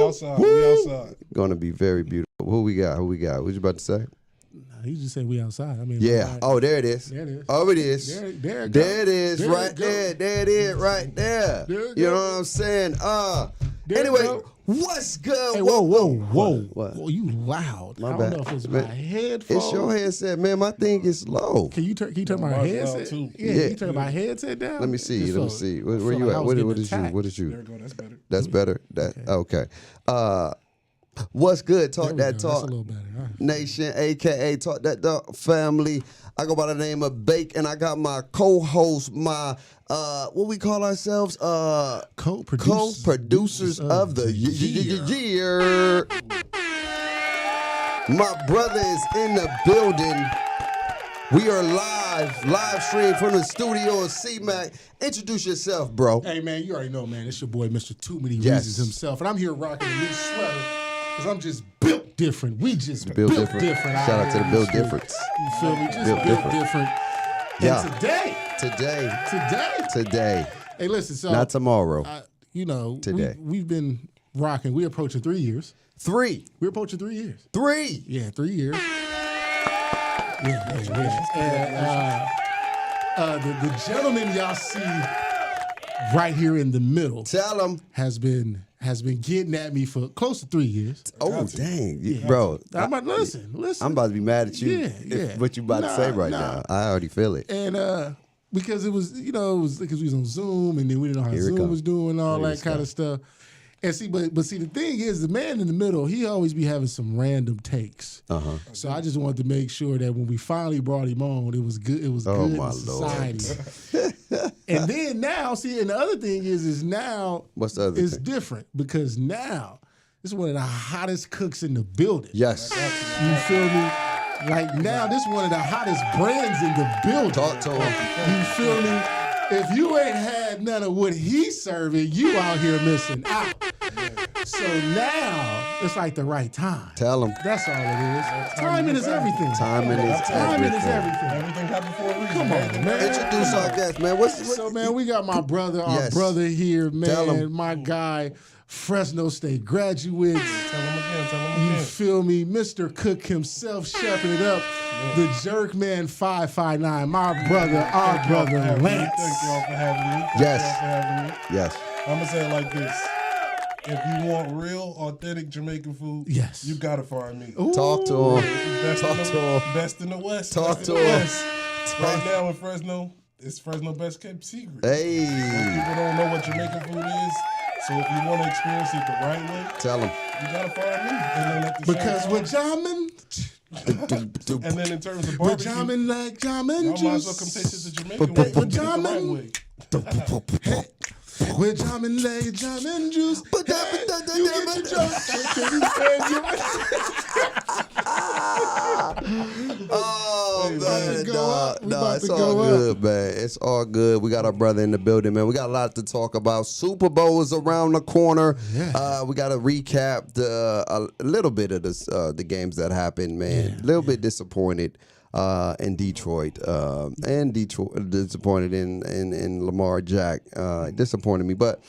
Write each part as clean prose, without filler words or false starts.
outside. We outside. Gonna be very beautiful. Who we got? What you about to say? He just said we outside. I mean, yeah. Right. Oh, there it is. There it is. Oh, it is. There it is. Right there. There it is. Right there. You know what I'm saying? Anyway, what's good? Hey, whoa. What? Whoa, you loud. My I bad. don't know if it's my headphones. It's your headset, man. My thing is low. Can you turn my headset? Too. Yeah, you turn my headset down? Let me see. Where felt you like at? I was What is getting you? What is you? There we go. That's better. That's better. Okay. What's good? Talk that That's talk. a little better. All right. Nation, aka Talk That Talk family. I go by the name of Bake, and I got my co-host, my what we call ourselves, co-producers of the year. My brother is in the building. We are live stream from the studio of C-Mac. Introduce yourself, bro. Hey, man, you already know, man. It's your boy, Mr. Too Many Reasons himself. And I'm here rocking a new sweater because I'm just built different. We just built different. Shout out to the build difference. You feel me? Just built different. Yeah. And Today. Hey, listen, so. Not tomorrow. Today. We've been rocking. We're approaching 3 years. We're approaching 3 years. 3? Yeah, 3 years. Yeah. And the gentleman y'all see right here in the middle. Tell him. Has been getting at me for close to 3 years. Oh, dang. Yeah. Bro. I'm about listen. I'm about to be mad at you. Yeah. What you about to say right now. I already feel it. And because it was because we was on Zoom and then we didn't know how Zoom was doing all that kind of stuff. And see, but the thing is, the man in the middle, he always be having some random takes. So I just wanted to make sure that when we finally brought him on, it was good. It was good in society. And then now, see, and the other thing is now what's the other it's thing? different because now this is one of the hottest cooks in the building. Yes. You feel me? Like now, this is one of the hottest brands in the building. Talk to him. You feel me? If you ain't had none of what he's serving, you out here missing out. So now it's like the right time. Tell him. That's all it is. Timing is everything. Timing is everything. Everything happened for a reason. Come on, man. Introduce our guest, man. So, man, we got my brother, our brother here, man. Tell him. My guy, Fresno State graduate. Tell him again. You feel me? Mr. Cook himself, chefing it up. The Jerk Man 559, my brother, our brother, Lance. Thank y'all for having me. Yes. I'm going to say it like this. If you want real, authentic Jamaican food, you got to find me. Ooh. Talk to him. Best in the West. Talk to him. Right now in Fresno, it's Fresno best kept secret. Hey. People don't know what Jamaican food is. So if you want to experience it the right way, tell them. You got to find me. And then at the because with jamming. And then in terms of barbecue, with jamming like jamming y'all might as well come taste it the Jamaican way. With jamming. With jamming like jamming juice. You get the joke. Oh, man. No, it's all good, man. It's all good. We got our brother in the building, man. We got a lot to talk about. Super Bowl is around the corner. Yeah. We got to recap a little bit of the games that happened, man. A little bit disappointed in Detroit. And Detroit disappointed in Lamar Jack. Disappointed me. But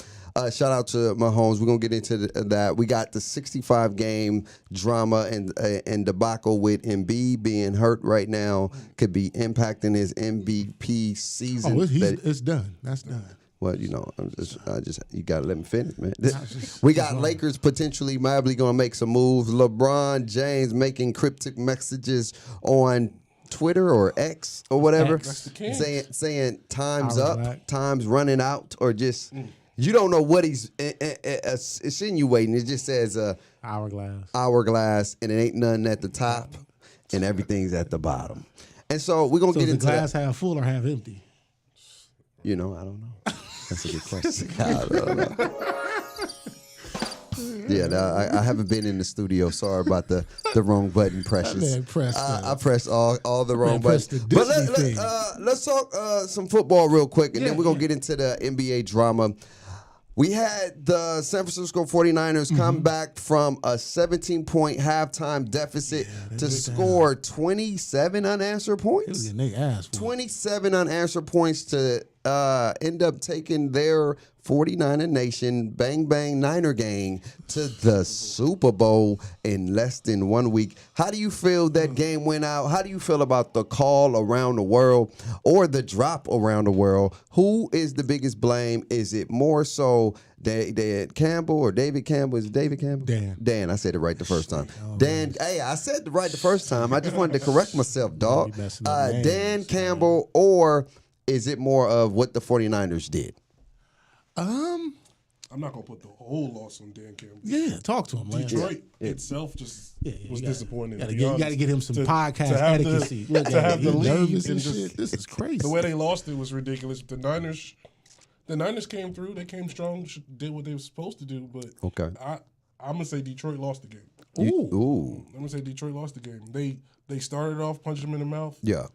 shout out to Mahomes. We're going to get into that. We got the 65-game drama and debacle with Embiid being hurt right now. Could be impacting his MVP season. Oh, it's done. That's done. Well, you know, you gotta let me finish, man. We got Lakers potentially, madly gonna make some moves. LeBron James making cryptic messages on Twitter or X or whatever, saying time's up, time's running out, or just you don't know what he's insinuating. It just says hourglass, and it ain't nothing at the top, and everything's at the bottom. And so we're gonna get into the glass half full or half empty. You know, I don't know. That's a good question. I don't know. Yeah, I haven't been in the studio. Sorry about the wrong button, Precious. I pressed all the wrong buttons. But let's talk some football real quick, and then we're going to get into the NBA drama. We had the San Francisco 49ers come back from a 17-point halftime deficit to score 27 unanswered points. 27 unanswered points to end up taking their 49er Nation Bang Bang Niner gang to the Super Bowl in less than 1 week. How do you feel that game went out? How do you feel about the call around the world or the drop around the world? Who is the biggest blame? Is it more so Dan Campbell or David Campbell? Is it David Campbell? Dan. I said it right the first time. Dan. Hey, I said it right the first time. I just wanted to correct myself, dog. Dan Campbell, or is it more of what the 49ers did? I'm not going to put the whole loss on Dan Campbell. Yeah, talk to him, man. Detroit itself just was disappointing. You got to get him some podcast etiquette. To have the lead and shit. This is crazy. The way they lost it was ridiculous. The Niners came through. They came strong, did what they were supposed to do. But I'm going to say Detroit lost the game. Ooh. I'm going to say Detroit lost the game. They started off punching them in the mouth. Yeah.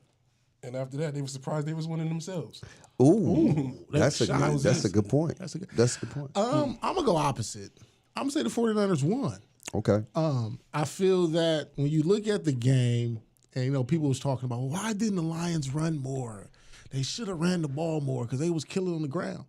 And after that, they were surprised they was winning themselves. Ooh. That's a good point. That's a good point. I'm going to go opposite. I'm going to say the 49ers won. Okay. I feel that when you look at the game, and people was talking about, why didn't the Lions run more? They should have ran the ball more because they was killing on the ground.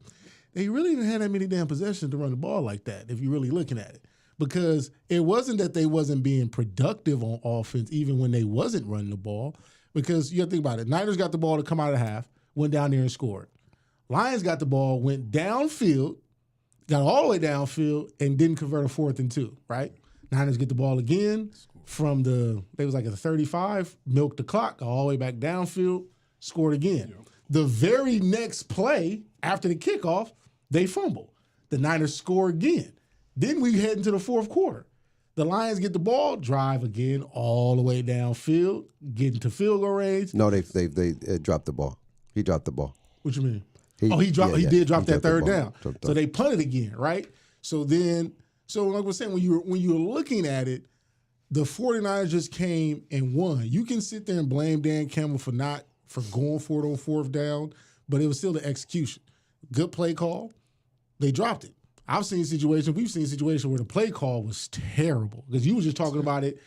They really didn't have that many damn possessions to run the ball like that, if you're really looking at it. Because it wasn't that they wasn't being productive on offense even when they wasn't running the ball. Because you have to think about it. Niners got the ball to come out of half, went down there and scored. Lions got the ball, went downfield, got all the way downfield, and didn't convert a 4th and 2, right? Niners get the ball again from they was like at the 35, milked the clock, all the way back downfield, scored again. Yep. The very next play after the kickoff, they fumble. The Niners score again. Then we head into the fourth quarter. The Lions get the ball, drive again all the way downfield, get into field goal range. No, they dropped the ball. He dropped the ball. What you mean? He did drop that third down. So they punted again, right? So like I was saying, when you're looking at it, the 49ers just came and won. You can sit there and blame Dan Campbell for going for it on 4th down, but it was still the execution. Good play call. They dropped it. We've seen situations where the play call was terrible. Because you was just talking about it,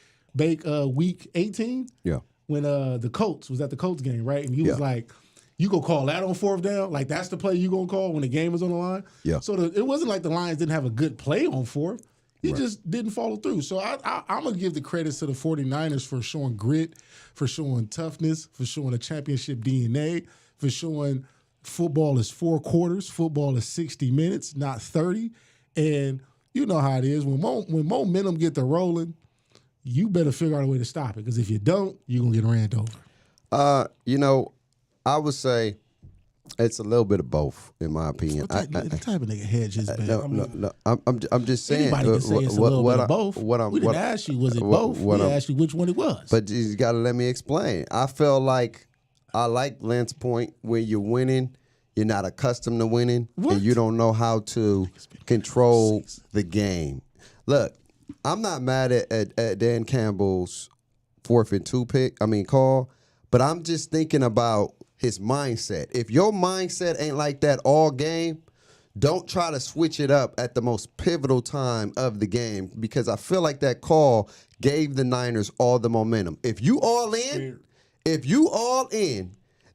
week 18? Yeah. When the Colts was at the Colts game, right? And you was like, you go call that on 4th down? Like, that's the play you going to call when the game is on the line? Yeah. So it wasn't like the Lions didn't have a good play on 4th. He just didn't follow through. So I'm going to give the credits to the 49ers for showing grit, for showing toughness, for showing a championship DNA, for showing football is 4 quarters, football is 60 minutes, not 30. And you know how it is. When momentum get to rolling, you better figure out a way to stop it. Because if you don't, you're going to get ran over. I would say it's a little bit of both, in my opinion. The type of nigga hedges, man. No. I'm just saying. Anybody can say it's a little bit of both. We didn't ask you, was it both? We asked you which one it was. But you got to let me explain. I feel like I like Lance's point where you're winning, you're not accustomed to winning, and you don't know how to control the game. Look, I'm not mad at Dan Campbell's 4th and 2 call, but I'm just thinking about his mindset. If your mindset ain't like that all game, don't try to switch it up at the most pivotal time of the game, because I feel like that call gave the Niners all the momentum. If you all in,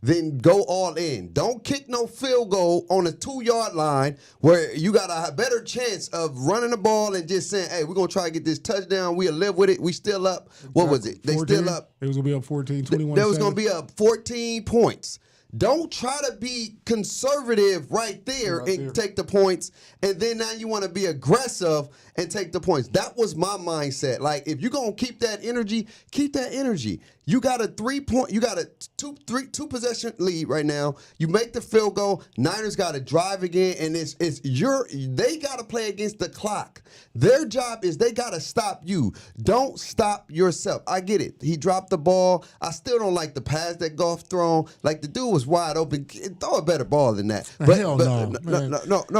then go all in. Don't kick no field goal on a 2-yard line where you got a better chance of running the ball and just saying, hey, we're going to try to get this touchdown. We'll live with it. We still up. What was it? They 14, still up. It was going to be up 14, 21. They was going to be up 14 points. Don't try to be conservative right there and take the points, and then now you want to be aggressive and take the points. That was my mindset. Like, if you're going to keep that energy, keep that energy. You got a 3-point, you got a two possession lead right now. You make the field goal. Niners got to drive again, and they got to play against the clock. Their job is they got to stop you. Don't stop yourself. I get it. He dropped the ball. I still don't like the pass that Goff thrown. Like, the dude was wide open. Throw a better ball than that. Hell no.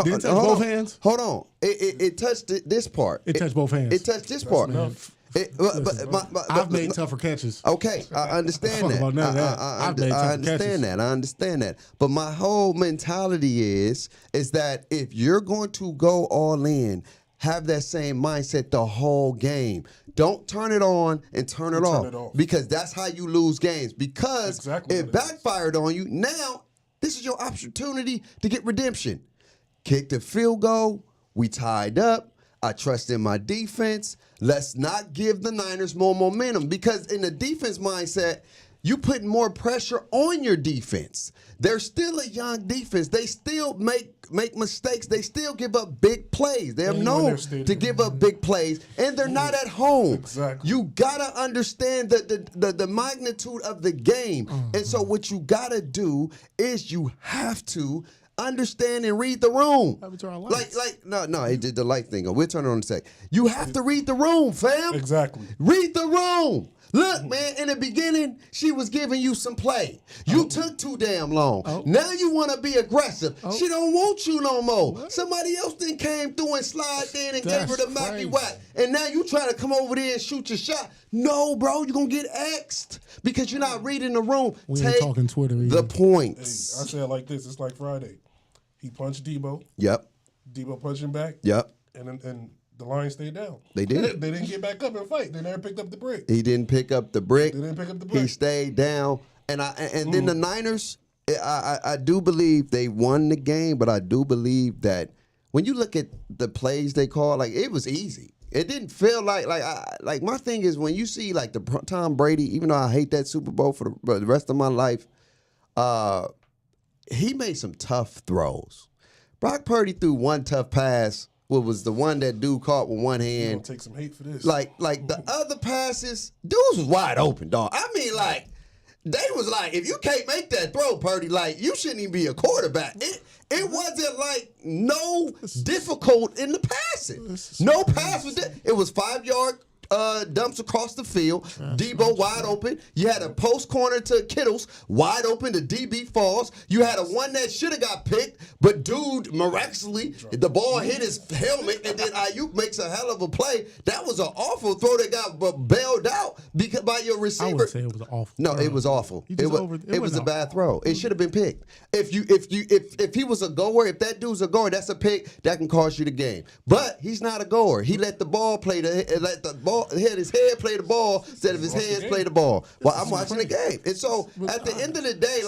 Did it touch both hands? Hold on. It touched this part. It touched both hands. It touched this part. I've made tougher catches. Okay, I understand that. I understand that. But my whole mentality is that if you're going to go all in, have that same mindset the whole game. Don't turn it on and turn it off, because that's how you lose games. Because it backfired on you. Now This is your opportunity to get redemption. Kicked a field goal. We tied up. I trust in my defense. Let's not give the Niners more momentum because in the defense mindset, you putting more pressure on your defense. They're still a young defense. They still make mistakes. They still give up big plays. They have known to give up big plays, and they're not at home. Exactly. You gotta understand the magnitude of the game. And so what you gotta do is you have to understand and read the room. It did the light thing. We'll turn it on in a sec. You have to read the room, fam. Exactly. Read the room. Look, man, in the beginning, she was giving you some play. You took too damn long. Now you want to be aggressive. She don't want you no more. What? Somebody else then came through and slid in and gave her the Mackie whack. And now you trying to come over there and shoot your shot. No, bro, you're going to get X'd because you're not reading the room. We ain't talking Twitter either. The points. Hey, I say it like this. It's like Friday. He punched Debo. Yep. Debo punched him back. Yep. And the Lions stayed down. They did. They didn't get back up and fight. They never picked up the brick. He didn't pick up the brick. They didn't pick up the brick. He stayed down. And then the Niners, I do believe they won the game, but I do believe that when you look at the plays they called, like it was easy. It didn't feel like my thing is when you see like the Tom Brady, even though I hate that Super Bowl for the rest of my life, he made some tough throws. Brock Purdy threw one tough pass. What was the one that dude caught with one hand? You're gonna take some hate for this. Like the other passes, dudes was wide open, dog. I mean, like, they was like, if you can't make that throw, Purdy, like, you shouldn't even be a quarterback. It wasn't like no difficult in the passing. No pass was there. It was 5-yard dumps across the field. Debo wide open. You had a post corner to Kittles wide open. The DB falls. You had a one that should have got picked, but dude, miraculously, the ball hit his helmet, and then Ayuk makes a hell of a play. That was an awful throw that got bailed out by your receiver. I would say it was awful. No, it was awful. It was a bad throw. It should have been picked. If he was a goer, if that dude's a goer, that's a pick that can cost you the game. But he's not a goer. He let the ball had his head play the ball instead of his hands play the ball. Well, I'm watching the game. And so at the end of the day,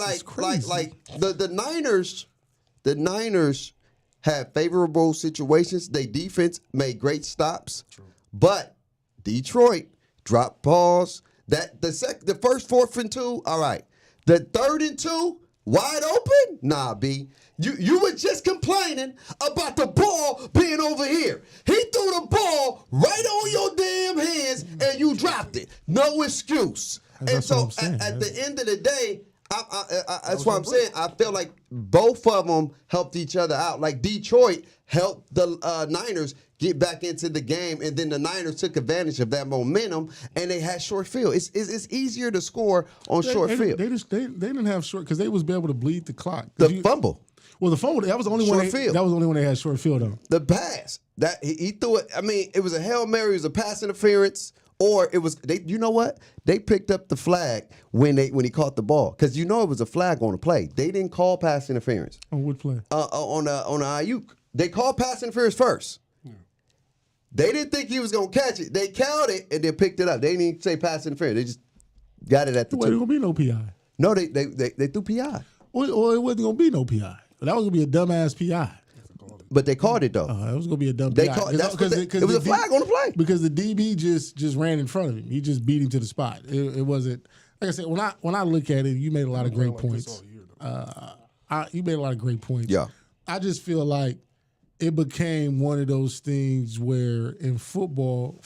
the Niners had favorable situations. Their defense made great stops. True. But Detroit dropped balls. The first 4th and 2, all right. The 3rd and 2, wide open? Nah, B. You were just complaining about the ball being over here. He threw the ball right on your damn hands and you dropped it. No excuse. And so at the end of the day, that's what I'm saying. I feel like both of them helped each other out. Like Detroit helped the Niners get back into the game, and then the Niners took advantage of that momentum, and they had short field. It's easier to score on short field. They didn't have short because they was able to bleed the clock. Fumble. Well, the fumble, that was the only one. That was the only one they had short field on. The pass that he threw it. I mean, it was a Hail Mary, it was a pass interference, or it was you know what? They picked up the flag when he caught the ball because it was a flag on the play. They didn't call pass interference. On what play? On the Ayuk. They called pass interference first. Yeah. They didn't think he was gonna catch it. They counted it and then picked it up. They didn't even say pass interference. They just got it at the. There wasn't gonna be no PI. No, they threw PI. Well, it wasn't gonna be no PI. That was gonna be a dumbass PI. But they called it though. It was gonna be a dumb PI. It was a flag on the play because the DB just ran in front of him. He just beat him to the spot. It wasn't like I said. When I look at it, you made a lot of great points. You made a lot of great points. Yeah. I just feel like it became one of those things where in football,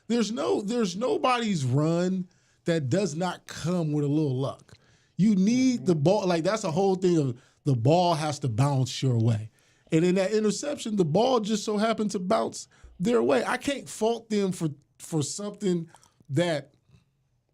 there's nobody's run that does not come with a little luck. You need the ball. Like, that's the whole thing of the ball has to bounce your way. And in that interception, the ball just so happened to bounce their way. I can't fault them for something that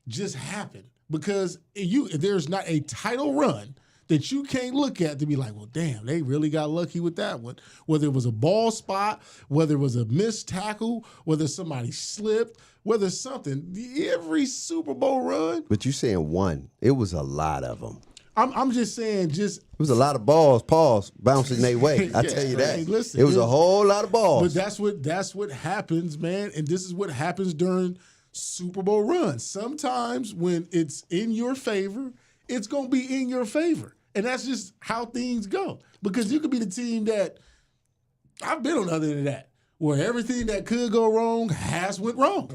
just happened because there's not a title run that you can't look at to be like, well, damn, they really got lucky with that one. Whether it was a ball spot, whether it was a missed tackle, whether somebody slipped, whether something, every Super Bowl run. But you saying one. It was a lot of them. I'm just saying it was a lot of balls, bouncing their way. I tell you that. Hey, listen, it was a whole lot of balls. But that's what happens, man. And this is what happens during Super Bowl runs. Sometimes when it's in your favor, it's going to be in your favor. And that's just how things go. Because you could be the team that I've been on the other end of that, where everything that could go wrong has went wrong.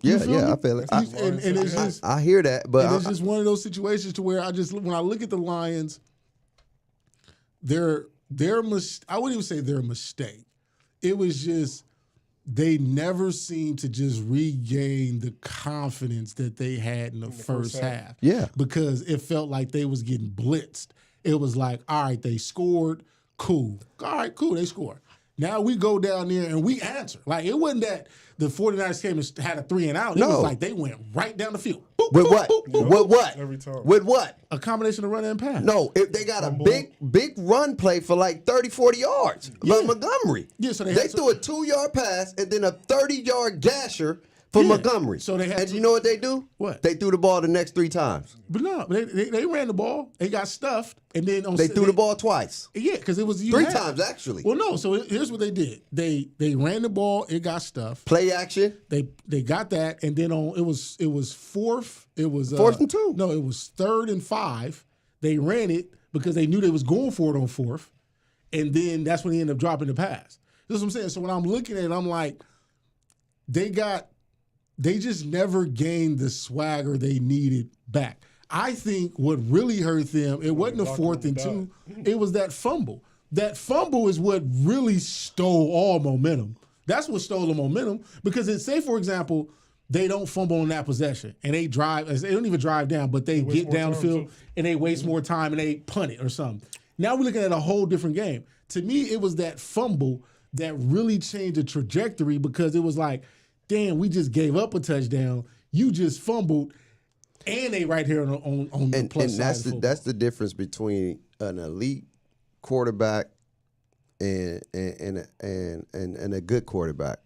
Yeah, I feel it. And it's just, I hear that, but it's just one of those situations to where when I look at the Lions, I wouldn't even say their mistake. It was just they never seemed to just regain the confidence that they had in the first half. Yeah. Because it felt like they was getting blitzed. It was like, all right, they scored, cool. All right, cool, they scored. Now we go down there and we answer. Like, it wasn't that the 49ers came and had a 3-and-out. It was like they went right down the field. Boop, with boop, what? boop, boop, With what? Every time. With what? A combination of run and pass. No, if they got a big run play for like 30, 40 yards. Like Montgomery. Yeah, so they threw a 2-yard pass and then a 30-yard gasher for Montgomery. So they had and you know what they do? What? They threw the ball the next 3 times. But no, they ran the ball. They got stuffed. And then they threw the ball twice. Yeah, because it was 3 times, actually. Well, no. So here's what they did. They ran the ball. It got stuffed. Play action. They got that. And then it was fourth. It was 4th and 2. No, it was 3rd and 5. They ran it because they knew they was going for it on 4th. And then that's when they ended up dropping the pass. That's what I'm saying. So when I'm looking at it, I'm like, they just never gained the swagger they needed back. I think what really hurt them, it wasn't a 4th and 2, it was that fumble. That fumble is what really stole all momentum. That's what stole the momentum because say, for example, they don't fumble on that possession and they drive, they don't even drive down, but they get down the field and they waste more time and they punt it or something. Now we're looking at a whole different game. To me, it was that fumble that really changed the trajectory because it was like, damn, we just gave up a touchdown. You just fumbled, and they right here on the plus side. And that's the difference between an elite quarterback and a good quarterback.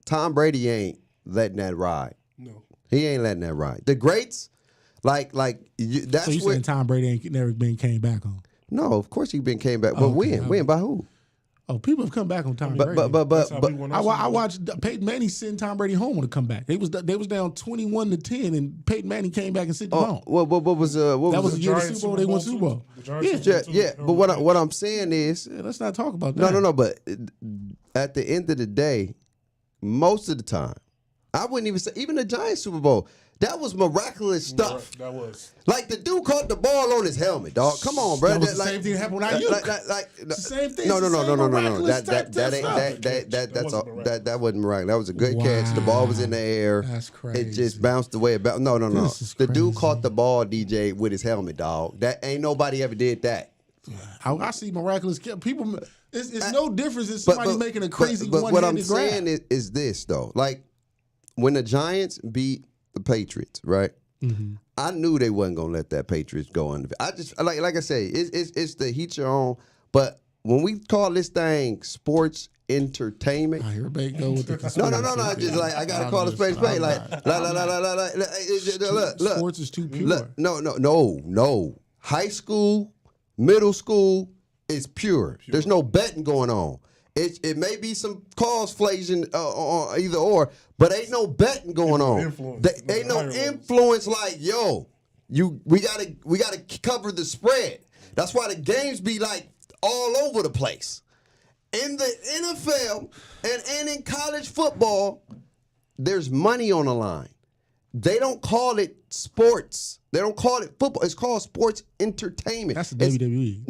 Tom Brady ain't letting that ride. No, he ain't letting that ride. The greats, that's so you saying Tom Brady ain't never came back on? No, of course he came back. But when by who? Oh, people have come back on Tom Brady. But I watched Peyton Manning send Tom Brady home on a comeback. They was down 21-10, and Peyton Manning came back and sent them home. What was that was the year of the Super Bowl? They won Super Bowl. Yeah. But what I'm saying is, let's not talk about that. No. But at the end of the day, most of the time, I wouldn't even say even the Giants Super Bowl. That was miraculous stuff. That was. Like the dude caught the ball on his helmet, dog. Come on, bro. That was the same thing that happened when I used. The same thing. No. That wasn't miraculous. That was a good catch. The ball was in the air. That's crazy. It just bounced away. No. The dude caught the ball, DJ, with his helmet, dog. That ain't nobody ever did that. I see miraculous people. It's no difference in somebody making a crazy one-handed grab. What I'm saying is this though. Like when the Giants beat the Patriots, right? Mm-hmm. I knew they wasn't gonna let that Patriots go on. I just like I say, it's the heat your own. But when we call this thing sports entertainment, I hear everybody go with the no. Just like I gotta call it space play. Like look. Sports is too pure. No. High school, middle school is pure. There's no betting going on. It may be some causeflation either or, but ain't no betting going on. Ain't no influence like we gotta cover the spread. That's why the games be like all over the place. In the NFL and in college football, there's money on the line. They don't call it sports. They don't call it football. It's called sports entertainment. That's the WWE.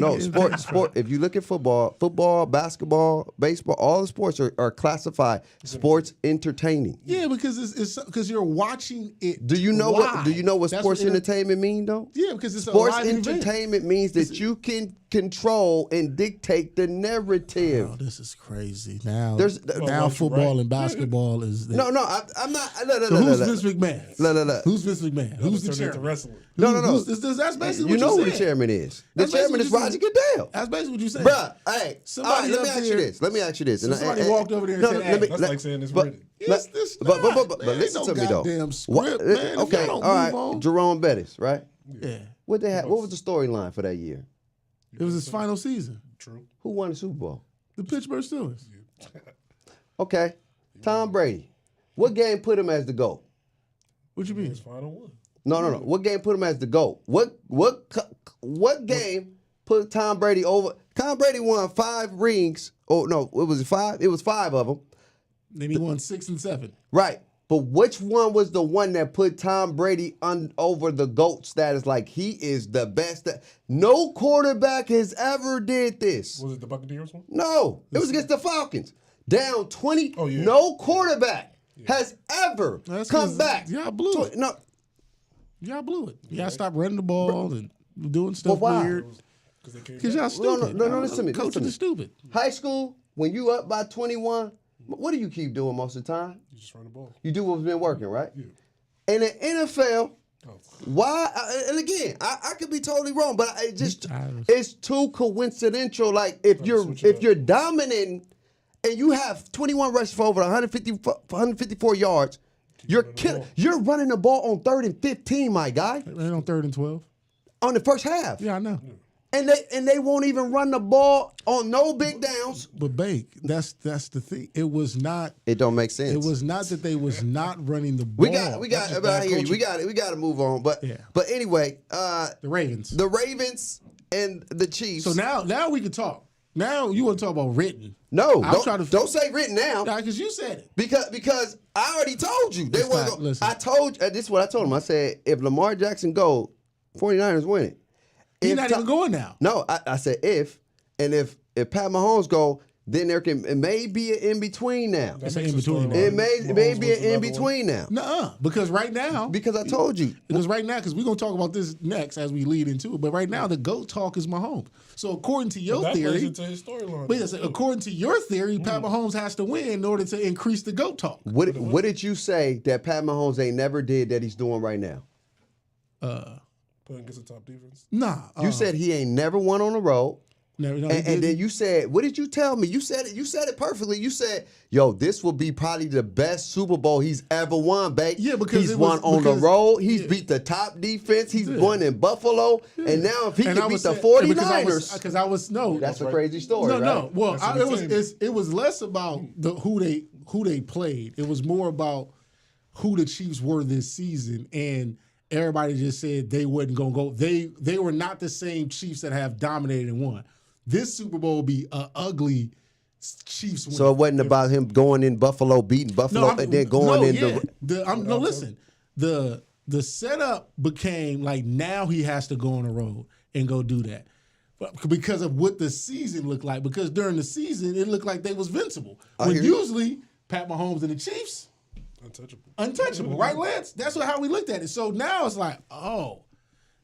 No. Sport. If you look at football, basketball, baseball, all the sports are classified sports entertaining. Yeah, because it's because you're watching it. Do you know what sports entertainment mean though? Yeah, because it's sports entertainment means that you can control and dictate the narrative. Oh, this is crazy. Now football and basketball is. I'm not. Who's Vince McMahon? Who's Vince McMahon? Who's the chairman? No. That's basically you what know who the chairman is. The chairman is Roger Goodell. That's basically what you saying. Bruh, hey, let me ask you this. Somebody walked over there and said, that's like saying it's written. But listen to me, though. Damn script, man. Okay, all right. Jerome Bettis, right? Yeah. What was the storyline for that year? It was his final season. True. Who won the Super Bowl? The Pittsburgh Steelers. Okay. Tom Brady. What game put him as the GOAT? What you mean? His final one. No. What game put him as the GOAT? What game put Tom Brady over? Tom Brady won 5 rings. Oh no, it was 5. It was 5 of them. Then he won 6 and 7. Right. But which one was the one that put Tom Brady over the GOAT status? Like, he is the best. No quarterback has ever did this. Was it the Buccaneers one? No. It was against the Falcons. Down 20. Oh, yeah. No quarterback has ever come back. Y'all blew it. No. Y'all blew it. Y'all stopped running the ball and doing stuff weird. Because y'all stupid. No, listen to me. Coaching is stupid. High school, when you up by 21, what do you keep doing most of the time? You just run the ball. You do what's been working, right? Yeah. In the NFL, why? And again, I could be totally wrong, but it's too coincidental. Like if you're dominating and you have 21 rushes for over 154 yards, you're running the ball on 3rd and 15, my guy. Right on 3rd and 12. On the first half. Yeah, I know. Yeah. And they won't even run the ball on no big downs. But Bake, that's the thing. It was not. It don't make sense. It was not that they was not running the ball. We got to move on. But anyway, the Ravens, and the Chiefs. So now we can talk. Now you want to talk about written? No, don't say written now. Because you said it. Because I already told you they weren't. I told you. This is what I told him. I said if Lamar Jackson go, 49ers win it. He's not even going now. No, I said if Pat Mahomes go, then it may be an in-between now. That's an in-between. It may be an in-between now. Nuh-uh. Because right now. Because I told you. Because right now, because we're going to talk about this next as we lead into it, but right now the GOAT talk is Mahomes. So according to your theory. Into his storyline. But according to your theory, Pat Mahomes has to win in order to increase the GOAT talk. What did you say that Pat Mahomes ain't never did that he's doing right now? Playing against the top defense? Nah. You said he ain't never won on the road. No, and then you said, what did you tell me? You said it perfectly. You said, yo, this will be probably the best Super Bowl he's ever won, babe. Yeah, because he's won on the road. He's beat the top defense. He's won in Buffalo. Yeah. And now if he can beat the 49ers. That's a crazy story. No. Well, it was less about who they played. It was more about who the Chiefs were this season, and everybody just said they wasn't going to go. They were not the same Chiefs that have dominated and won. This Super Bowl will be an ugly Chiefs win. So it wasn't about him going in Buffalo, beating Buffalo, and then going listen. The setup became like now he has to go on the road and go do that. Because of what the season looked like. Because during the season, it looked like they was invincible. When usually Pat Mahomes and the Chiefs, untouchable, right, Lance? That's how we looked at it. So now it's like, oh,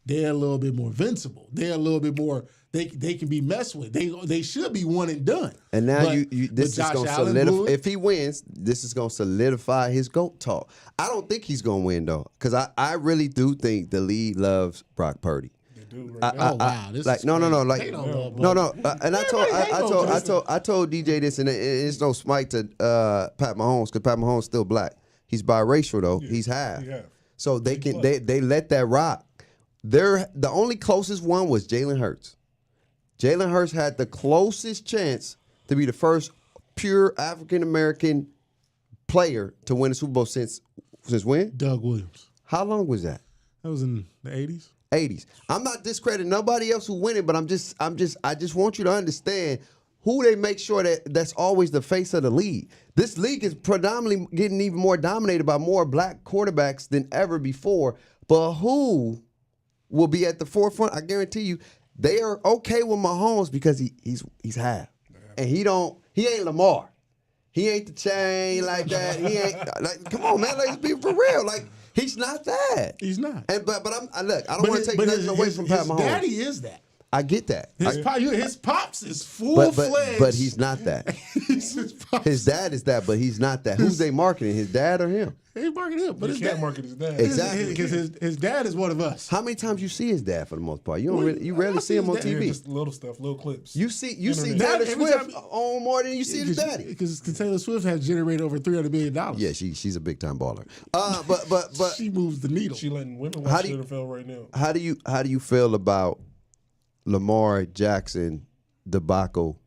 they're a little bit more invincible. They're a little bit more. They can be messed with. They should be one and done. And now this is going to solidify. If he wins, this is going to solidify his GOAT talk. I don't think he's going to win though, because I really do think the league loves Brock Purdy. They do. Right now. Wow, this like is no. And I told DJ this, and it's no smite to Pat Mahomes, because Pat Mahomes still black. He's biracial though. Yeah, he's half. Yeah. So they let that rock. The only closest one was Jalen Hurts. Jalen Hurts had the closest chance to be the first pure African American player to win a Super Bowl since when? Doug Williams. How long was that? That was in the 80s. 80s. I'm not discrediting nobody else who win it, but I just want you to understand who they make sure that's always the face of the league. This league is predominantly getting even more dominated by more black quarterbacks than ever before. But who will be at the forefront? I guarantee you, they are okay with Mahomes because he's half, and he ain't Lamar. He ain't the chain like that. He ain't like. Come on, man. Let's be for real. Like he's not that. He's not. And but I don't want to take nothing away from Pat Mahomes. His daddy is that. I get that. His pops is full-fledged. But he's not that. His dad is that, but he's not that. Who's they marketing? His dad or him? They marketing him, but he can't market his dad. Exactly, because his dad is one of us. How many times you see his dad for the most part? You rarely see him on TV. Yeah, just little stuff, little clips. You see Taylor Swift on more than you see his daddy. Because Taylor Swift has generated over $300 million. Yeah, she's a big time baller. But she moves the needle. She letting women watch the NFL right now. How do you feel about Lamar Jackson debacle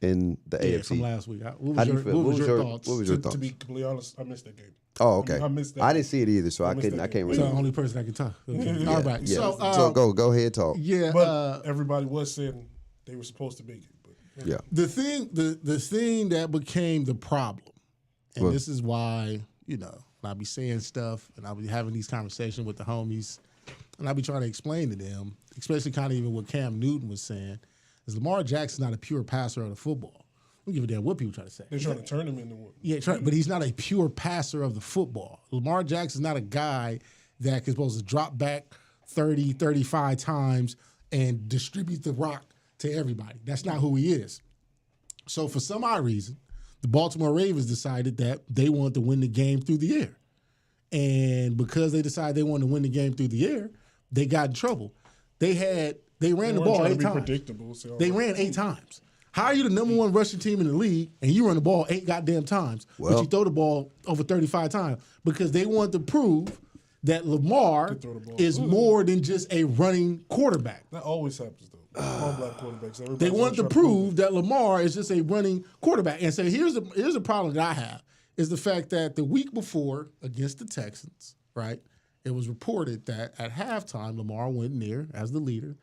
in the AFC? From last week. What was your thoughts? What was your thoughts? To be completely honest, I missed that game. Oh, okay. I missed that. I didn't see it either, so I can't really. So the only person I can talk. Okay. All right. Yeah. So go ahead, talk. Yeah. But everybody was saying they were supposed to make it. But, yeah. The thing that became the problem, and this is why, when I be saying stuff and I'll be having these conversations with the homies, and I'll be trying to explain to them, especially kind of even what Cam Newton was saying, is Lamar Jackson's not a pure passer of the football. I don't give a damn what people try to say. They're trying to turn him into one. Yeah, but he's not a pure passer of the football. Lamar Jackson's not a guy that is supposed to drop back 30, 35 times and distribute the rock to everybody. That's not who he is. So for some odd reason, the Baltimore Ravens decided that they wanted to win the game through the air. And because they decided they wanted to win the game through the air, they got in trouble. They ran the ball 8 times. They ran 8 times. How are you the number 1 rushing team in the league and you run the ball 8 goddamn times, but you throw the ball over 35 times? Because they wanted to prove that Lamar is more than just a running quarterback. That always happens, though. All black quarterbacks. They wanted to prove that Lamar is just a running quarterback. And so here's a problem that I have, is the fact that the week before against the Texans, right, it was reported that at halftime, Lamar went in there as the leader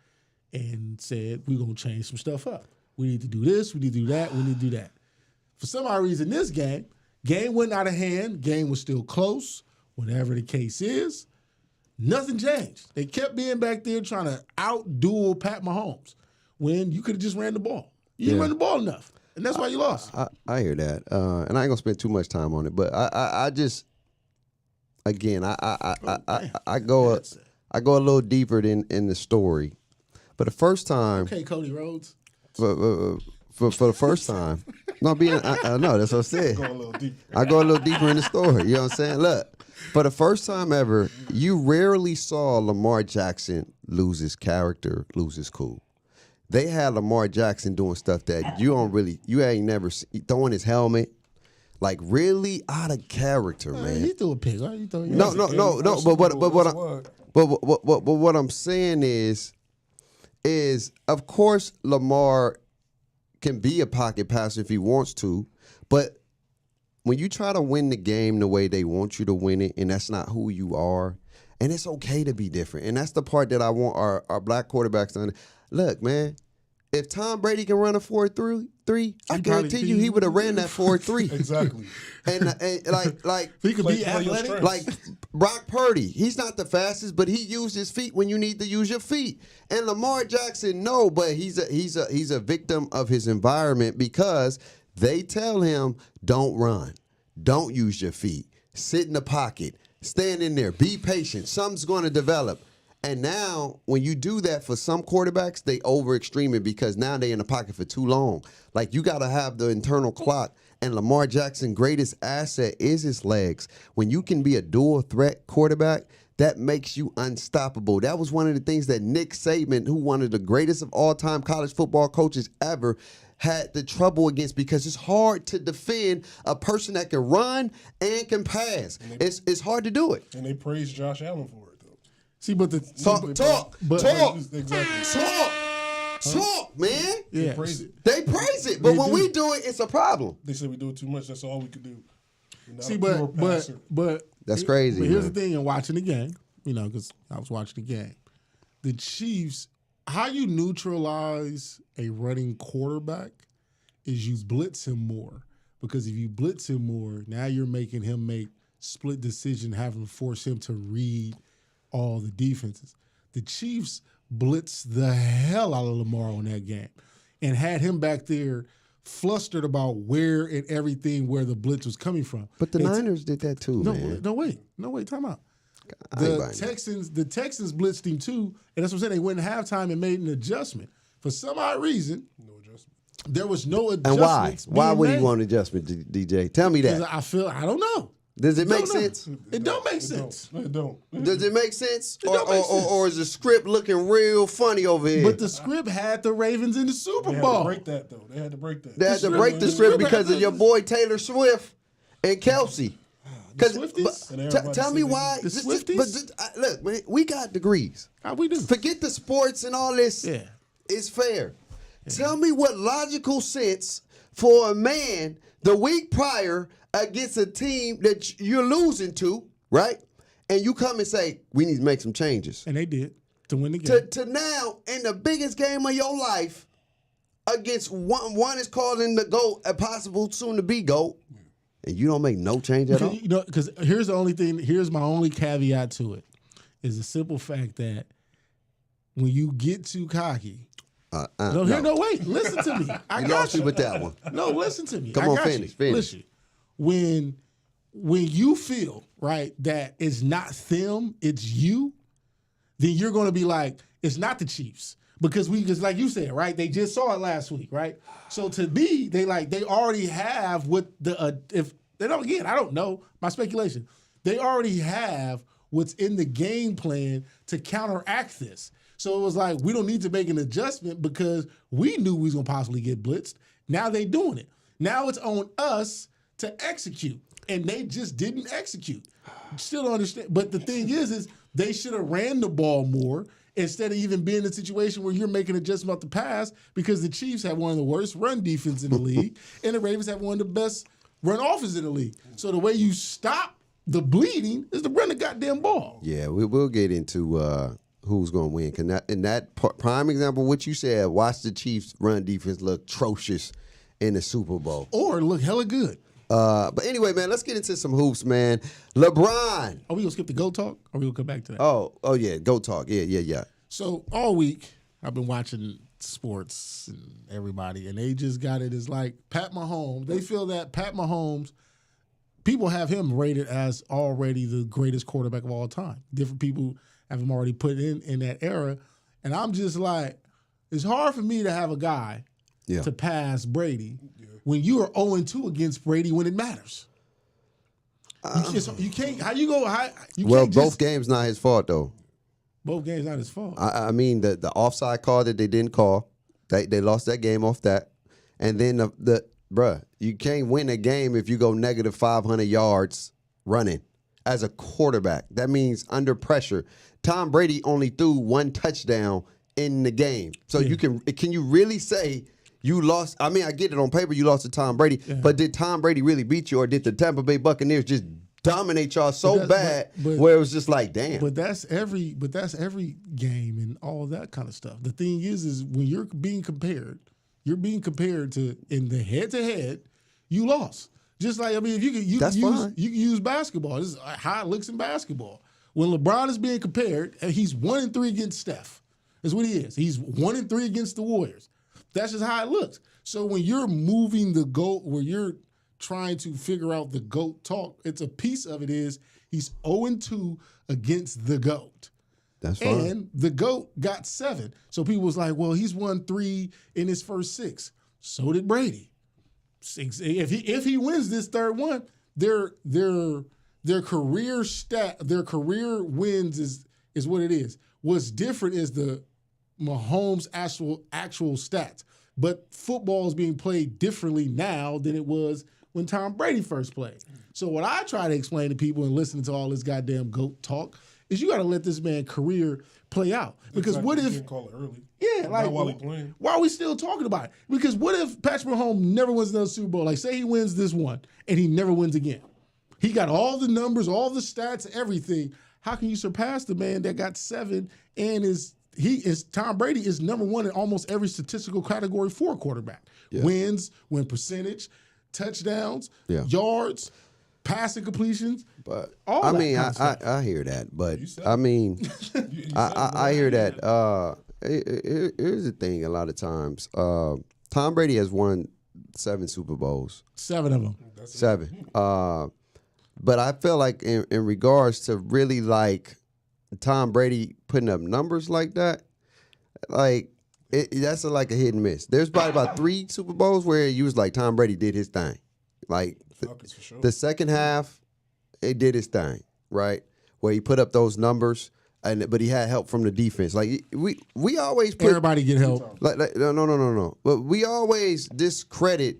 and said, we're going to change some stuff up. We need to do this, we need to do that, we need to do that. For some odd reason, this game went out of hand, game was still close, whatever the case is, nothing changed. They kept being back there trying to out-duel Pat Mahomes when you could have just ran the ball. You didn't run the ball enough, and that's why you lost. I hear that, and I ain't going to spend too much time on it, but I just, again, I go a little deeper in the story. But the first time... Okay, Cody Rhodes. For the first time, no, that's what I said. I go a little deeper in the story. You know what I'm saying? Look, for the first time ever, you rarely saw Lamar Jackson lose his character, lose his cool. They had Lamar Jackson doing stuff that you ain't never seen, throwing his helmet, like really out of character, man. He threw a pick. Right? No. But what I'm saying is of course Lamar can be a pocket passer if he wants to, but when you try to win the game the way they want you to win it, and that's not who you are, and it's okay to be different, and that's the part that I want our black quarterbacks to understand. Look, man, if Tom Brady can run a 4.3, I guarantee you he would have ran that 4.3. Exactly. And like he could be athletic. Like Brock Purdy, he's not the fastest, but he used his feet when you need to use your feet. And Lamar Jackson, no, but he's a victim of his environment because they tell him, don't run, don't use your feet, sit in the pocket, stand in there, be patient. Something's going to develop. And now, when you do that for some quarterbacks, they over-extreme it because now they're in the pocket for too long. Like, you got to have the internal clock. And Lamar Jackson's greatest asset is his legs. When you can be a dual-threat quarterback, that makes you unstoppable. That was one of the things that Nick Saban, who one of the greatest of all-time college football coaches ever, had the trouble against because it's hard to defend a person that can run and can pass. It's hard to do it. And they praised Josh Allen for it. See, but talk, man. Yeah. They praise it. They praise it, but when we do it, it's a problem. They say we do it too much. That's all we could do. See, but that's crazy. But here's the thing: in watching the game, because I was watching the game, the Chiefs. How you neutralize a running quarterback is you blitz him more, because if you blitz him more, now you're making him make split decision, having to force him to read all the defenses. The Chiefs blitzed the hell out of Lamar on that game and had him back there flustered about where the blitz was coming from. But the Niners did that too, man. No, wait, time out. The Texans blitzed him too, and that's what I'm saying. They went in halftime and made an adjustment. For some odd reason, no adjustment. There was no adjustment. And why would he want an adjustment, DJ? Tell me that. I don't know. Does it make sense? It don't make sense. It don't. Does it make sense? Or is the script looking real funny over here? But the script had the Ravens in the Super Bowl. They had to break that, though. They had to break that. They had to break the script because of your boy Taylor Swift and Kelsey. Tell me why. The Swifties? Look, man, we got degrees. How we do? Forget the sports and all this. Yeah. It's fair. Yeah. Tell me what logical sense for a man the week prior against a team that you're losing to, right? And you come and say, we need to make some changes. And they did to win the game. To now, in the biggest game of your life, against one is calling the GOAT, a possible soon-to-be GOAT, and you don't make no change at all? Because here's my only caveat to it, is the simple fact that when you get too cocky, wait, listen to me. I got you with that one. No, listen to me. Come on, finish. Listen, when you feel, right, that it's not them, it's you, then you're going to be like, it's not the Chiefs. Because like you said, right, they just saw it last week, right? So to me, they already have what if they don't, again, I don't know, my speculation, they already have what's in the game plan to counteract this. So it was like, we don't need to make an adjustment because we knew we was going to possibly get blitzed. Now they doing it. Now it's on us to execute. And they just didn't execute. Still don't understand. But the thing is they should have ran the ball more instead of even being in a situation where you're making adjustment off the pass, because the Chiefs have one of the worst run defense in the league and the Ravens have one of the best run offense in the league. So the way you stop the bleeding is to run the goddamn ball. Yeah, we'll get into who's going to win. In that prime example, what you said, watch the Chiefs' run defense look atrocious in the Super Bowl. Or look hella good. But anyway, man, let's get into some hoops, man. LeBron. Are we going to skip the GOAT talk? Or are we going to come back to that? Oh yeah, GOAT talk. Yeah. So all week, I've been watching sports and everybody, and they just got it as like Pat Mahomes. They feel that Pat Mahomes, people have him rated as already the greatest quarterback of all time. Different people have him already put in that era. And I'm just like, it's hard for me to have a guy to pass Brady when you are 0-2 against Brady when it matters. You can't. How you go? Both games not his fault though. Both games not his fault. I mean the offside call that they didn't call, they lost that game off that, and then you can't win a game if you go negative 500 yards running as a quarterback. That means under pressure. Tom Brady only threw one touchdown in the game, so can you really say you lost? I mean, I get it on paper, you lost to Tom Brady, but did Tom Brady really beat you, or did the Tampa Bay Buccaneers just dominate y'all so bad where it was just like, damn? But that's every game and all that kind of stuff. The thing is when you're being compared to in the head-to-head, you lost. Just like, I mean, if you can use basketball. This is how it looks in basketball. When LeBron is being compared, he's 1-3 against Steph. That's what he is. He's 1-3 against the Warriors. That's just how it looks. So when you're moving the GOAT, where you're trying to figure out the GOAT talk, it's a piece of it is he's 0-2 against the GOAT. That's fine. And the GOAT got 7. So people was like, well, he's won 3 in his first 6. So did Brady. If he wins this third one, their career wins is what it is. What's different is the Mahomes' actual stats. But football is being played differently now than it was when Tom Brady first played. So what I try to explain to people and listening to all this goddamn GOAT talk is you got to let this man's career play out. Because what if... You call it early. Yeah, like, not while he playing. Why are we still talking about it? Because what if Patrick Mahomes never wins another Super Bowl? Like, say he wins this one and he never wins again. He got all the numbers, all the stats, everything. How can you surpass the man that got 7 and Tom Brady is number 1 in almost every statistical category for a quarterback. Yeah. Wins, win percentage, touchdowns, yards, passing completions. But I mean, I hear that. But I mean, I hear that. Here's the thing. A lot of times, Tom Brady has won 7 Super Bowls. 7 of them. 7. But I feel like in regards to really like Tom Brady putting up numbers like that, like that's like a hit and miss. There's probably about 3 Super Bowls where you was like Tom Brady did his thing. Like the second half, it did his thing, right? Where he put up those numbers, but he had help from the defense. Like we always put everybody get help. Like no. But we always discredit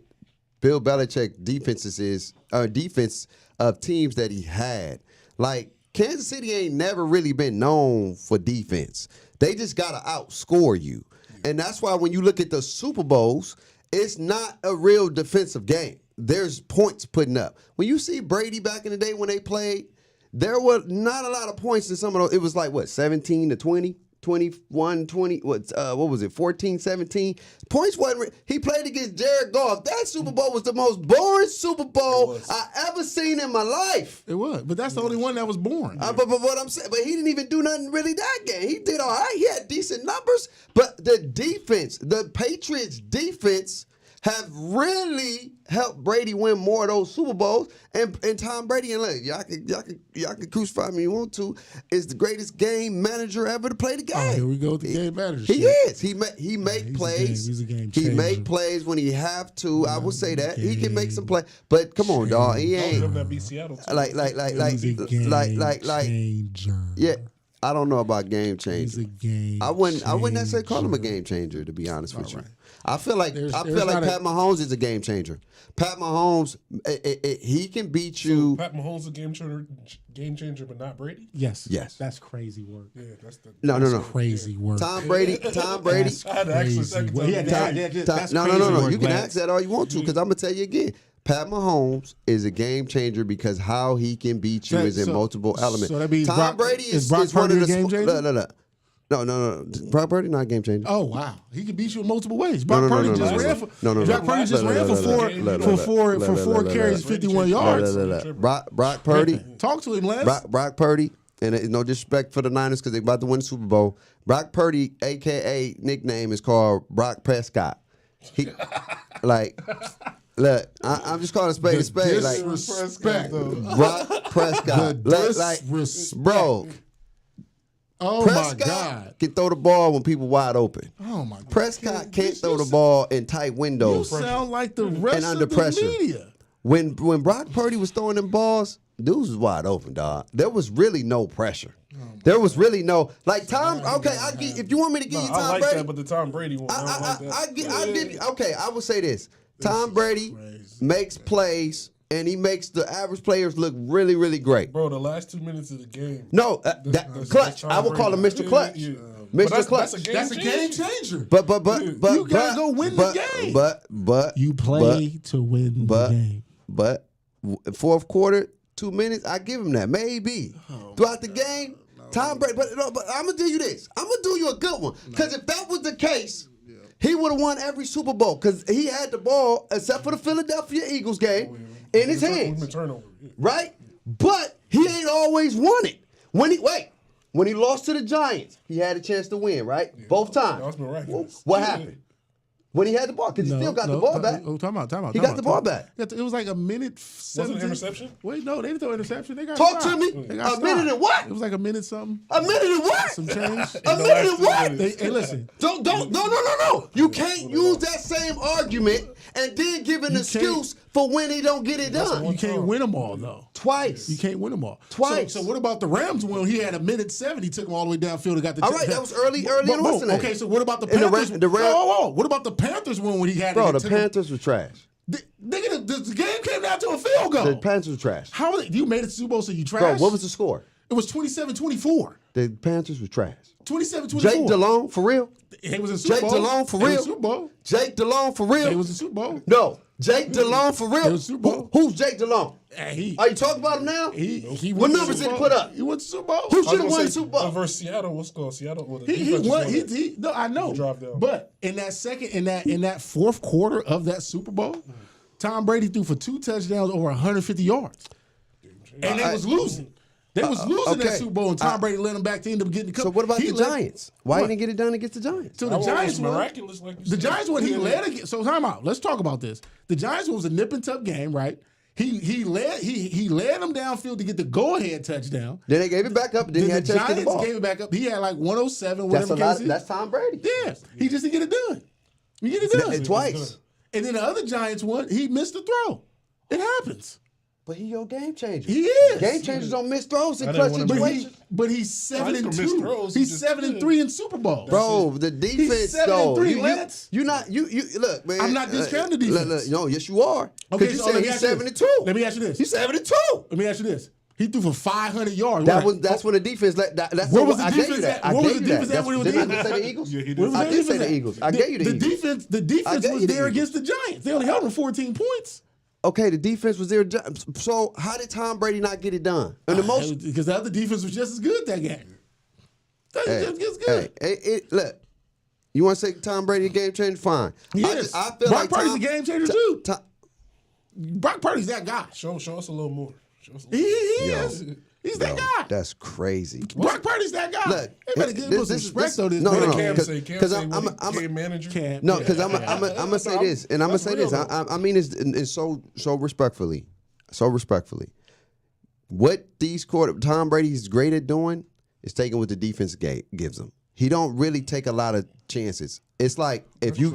Bill Belichick defense of teams that he had. Like Kansas City ain't never really been known for defense. They just gotta outscore you. And that's why when you look at the Super Bowls, it's not a real defensive game. There's points putting up. When you see Brady back in the day when they played, there were not a lot of points in some of those. It was like, 17 to 20? 21, 20, what was it, 14, 17? Points wasn't. He played against Jared Goff. That Super Bowl was the most boring Super Bowl I ever seen in my life. It was, but that's the only one that was boring. But what I'm saying, but he didn't even do nothing really that game. He did all right. He had decent numbers, but the defense, the Patriots defense, have really helped Brady win more of those Super Bowls. And Tom Brady, and look, y'all can crucify me if you want to, is the greatest game manager ever to play the game. Oh, here we go with the game manager. He is. He make plays. He's a game changer. He make plays when he have to. I will say that he can make some play. But come on, dog. He ain't changer. Yeah. I don't know about game changer. He's a game I wouldn't necessarily call him a changer. game changer, to be honest with you. Right. I feel like Pat Mahomes is a game changer. Pat Mahomes, he can beat you. So Pat Mahomes is a game changer, but not Brady. Yes. That's crazy work. Yeah, that's no. Crazy work. Tom Brady. I had to ask for a second time. No. You can ask that all you want to, because I'm gonna tell you again. Pat Mahomes is a game changer because how he can beat you is in multiple elements. So that means Tom Brady is one of the game changer? No. Brock Purdy not a game changer. Oh wow, he can beat you in multiple ways. Brock Purdy just ran for four carries, 51 yards. Brock Purdy. Talk to him, Les. Brock Purdy, and no disrespect for the Niners because they're about to win the Super Bowl. Brock Purdy, a.k.a. nickname, is called Brock Prescott. Look, I'm just calling a spade a spade. Disrespect. Brock Prescott. Bro. Oh, Prescott my God. can throw the ball when people wide open. Oh, my God. Prescott can't throw the ball in tight windows. You sound like the rest and under of the pressure. media. When Brock Purdy was throwing them balls, dudes was wide open, dog. There was really no pressure. There was really no Tom. Okay, if you want me to give you Tom I like Brady, that, but the Tom Brady one, I give you. Okay, I will say this: Tom Brady makes plays. And he makes the average players look really, really great. Bro, the last 2 minutes of the game. No, clutch. I will call him Mr. Clutch. Mr. Clutch. That's a game changer. But you gotta go win the game. But you play to win the game. But fourth quarter, 2 minutes, I give him that. Maybe throughout the game, Tom Brady. But I'm gonna do you this. I'm gonna do you a good one. Because if that was the case, he would have won every Super Bowl. Because he had the ball, except for the Philadelphia Eagles game. In his hands, right? But he ain't always won it. When he lost to the Giants, he had a chance to win, right? Yeah, both times. That was miraculous. What happened? When he had the ball, because he still got the ball back. Oh, time out. He got the ball back. It was like a minute. Was it an interception? Wait, no, they didn't throw an interception. They got Talk stopped. to me. A minute and what? It was like a minute something. A minute and what? Some change. A minute and what? Hey, listen. No. You can't use that same argument and then give an excuse for when he don't get it done. You can't win them all, though. Twice. You can't win them all. Twice. So what about the Rams when he had a minute 7? He took them all the way downfield and got the all right, that was early in the Western. Okay, so what about the Panthers? What about the Panthers when he had Bro, the Panthers were trash. Nigga, the game came down to a field goal. The Panthers were trash. How you made it to Super Bowl, so you trash? Bro, what was the score? It was 27-24. The Panthers were trash. 27-24. Jake Delhomme, for real? He was in Super Bowl. Jake Delhomme, for real? Super Bowl. Jake Delhomme, for real? He was in Super Bowl. No. Jake Delhomme, for real? He was Super Bowl. Who's Jake Delhomme? Are you talking about him now? What numbers did he put up? He went to Super Bowl. Who should have won the Super Bowl? Versus Seattle. What's called Seattle? He won. No, I know. But in that fourth quarter of that Super Bowl, Tom Brady threw for 2 touchdowns over 150 yards. And they was losing. They was losing that Super Bowl, and Tom Brady led them back to end up getting the cup. So what about the Giants? Why didn't he get it done against the Giants? So the Giants were miraculous, like you said. The Giants won. He led again. So time out. Let's talk about this. The Giants was a nip and tuck game, right? He led them downfield to get the go-ahead touchdown. Then they gave it back up. Then he had the Giants gave it back up. He had like 107, whatever case. That's Tom Brady. Yeah. He just didn't get it done. He get it done. Twice. And then the other Giants won. He missed the throw. It happens. But he your game changer. He is. Game changers don't miss throws in clutch situations. But he's 7-2. He's 7-3 in Super Bowl. Bro, the defense though. You look, man. I'm not discounting the defense. No, yes you are. Okay, you said he's 7-2. Let me ask you this. He's 7-2. Let me ask you this. He threw for 500 yards. That's when the defense. That's where was the I defense gave you that. at? Where was the defense at when it was Didn't I say the Eagles? Yeah, he did. I did say the Eagles. I gave you the Eagles. The defense was there against the Giants. They only held them 14 points. Okay, the defense was there. So how did Tom Brady not get it done? And Because the other defense was just as good that game. Look, you want to say Tom Brady a game changer? Fine. Yes. I feel Brock Purdy's a game changer too. Brock Purdy's that guy. Show us a little more. He is. He's that guy. That's crazy. Brock Purdy's that guy. Look, they better give him some respect though. No. Because I'm game manager. No, because I'm gonna say this, and I'm gonna say this. I mean, it's so respectfully, What Tom Brady's great at doing is taking what the defense gives him. He don't really take a lot of chances. It's like if you.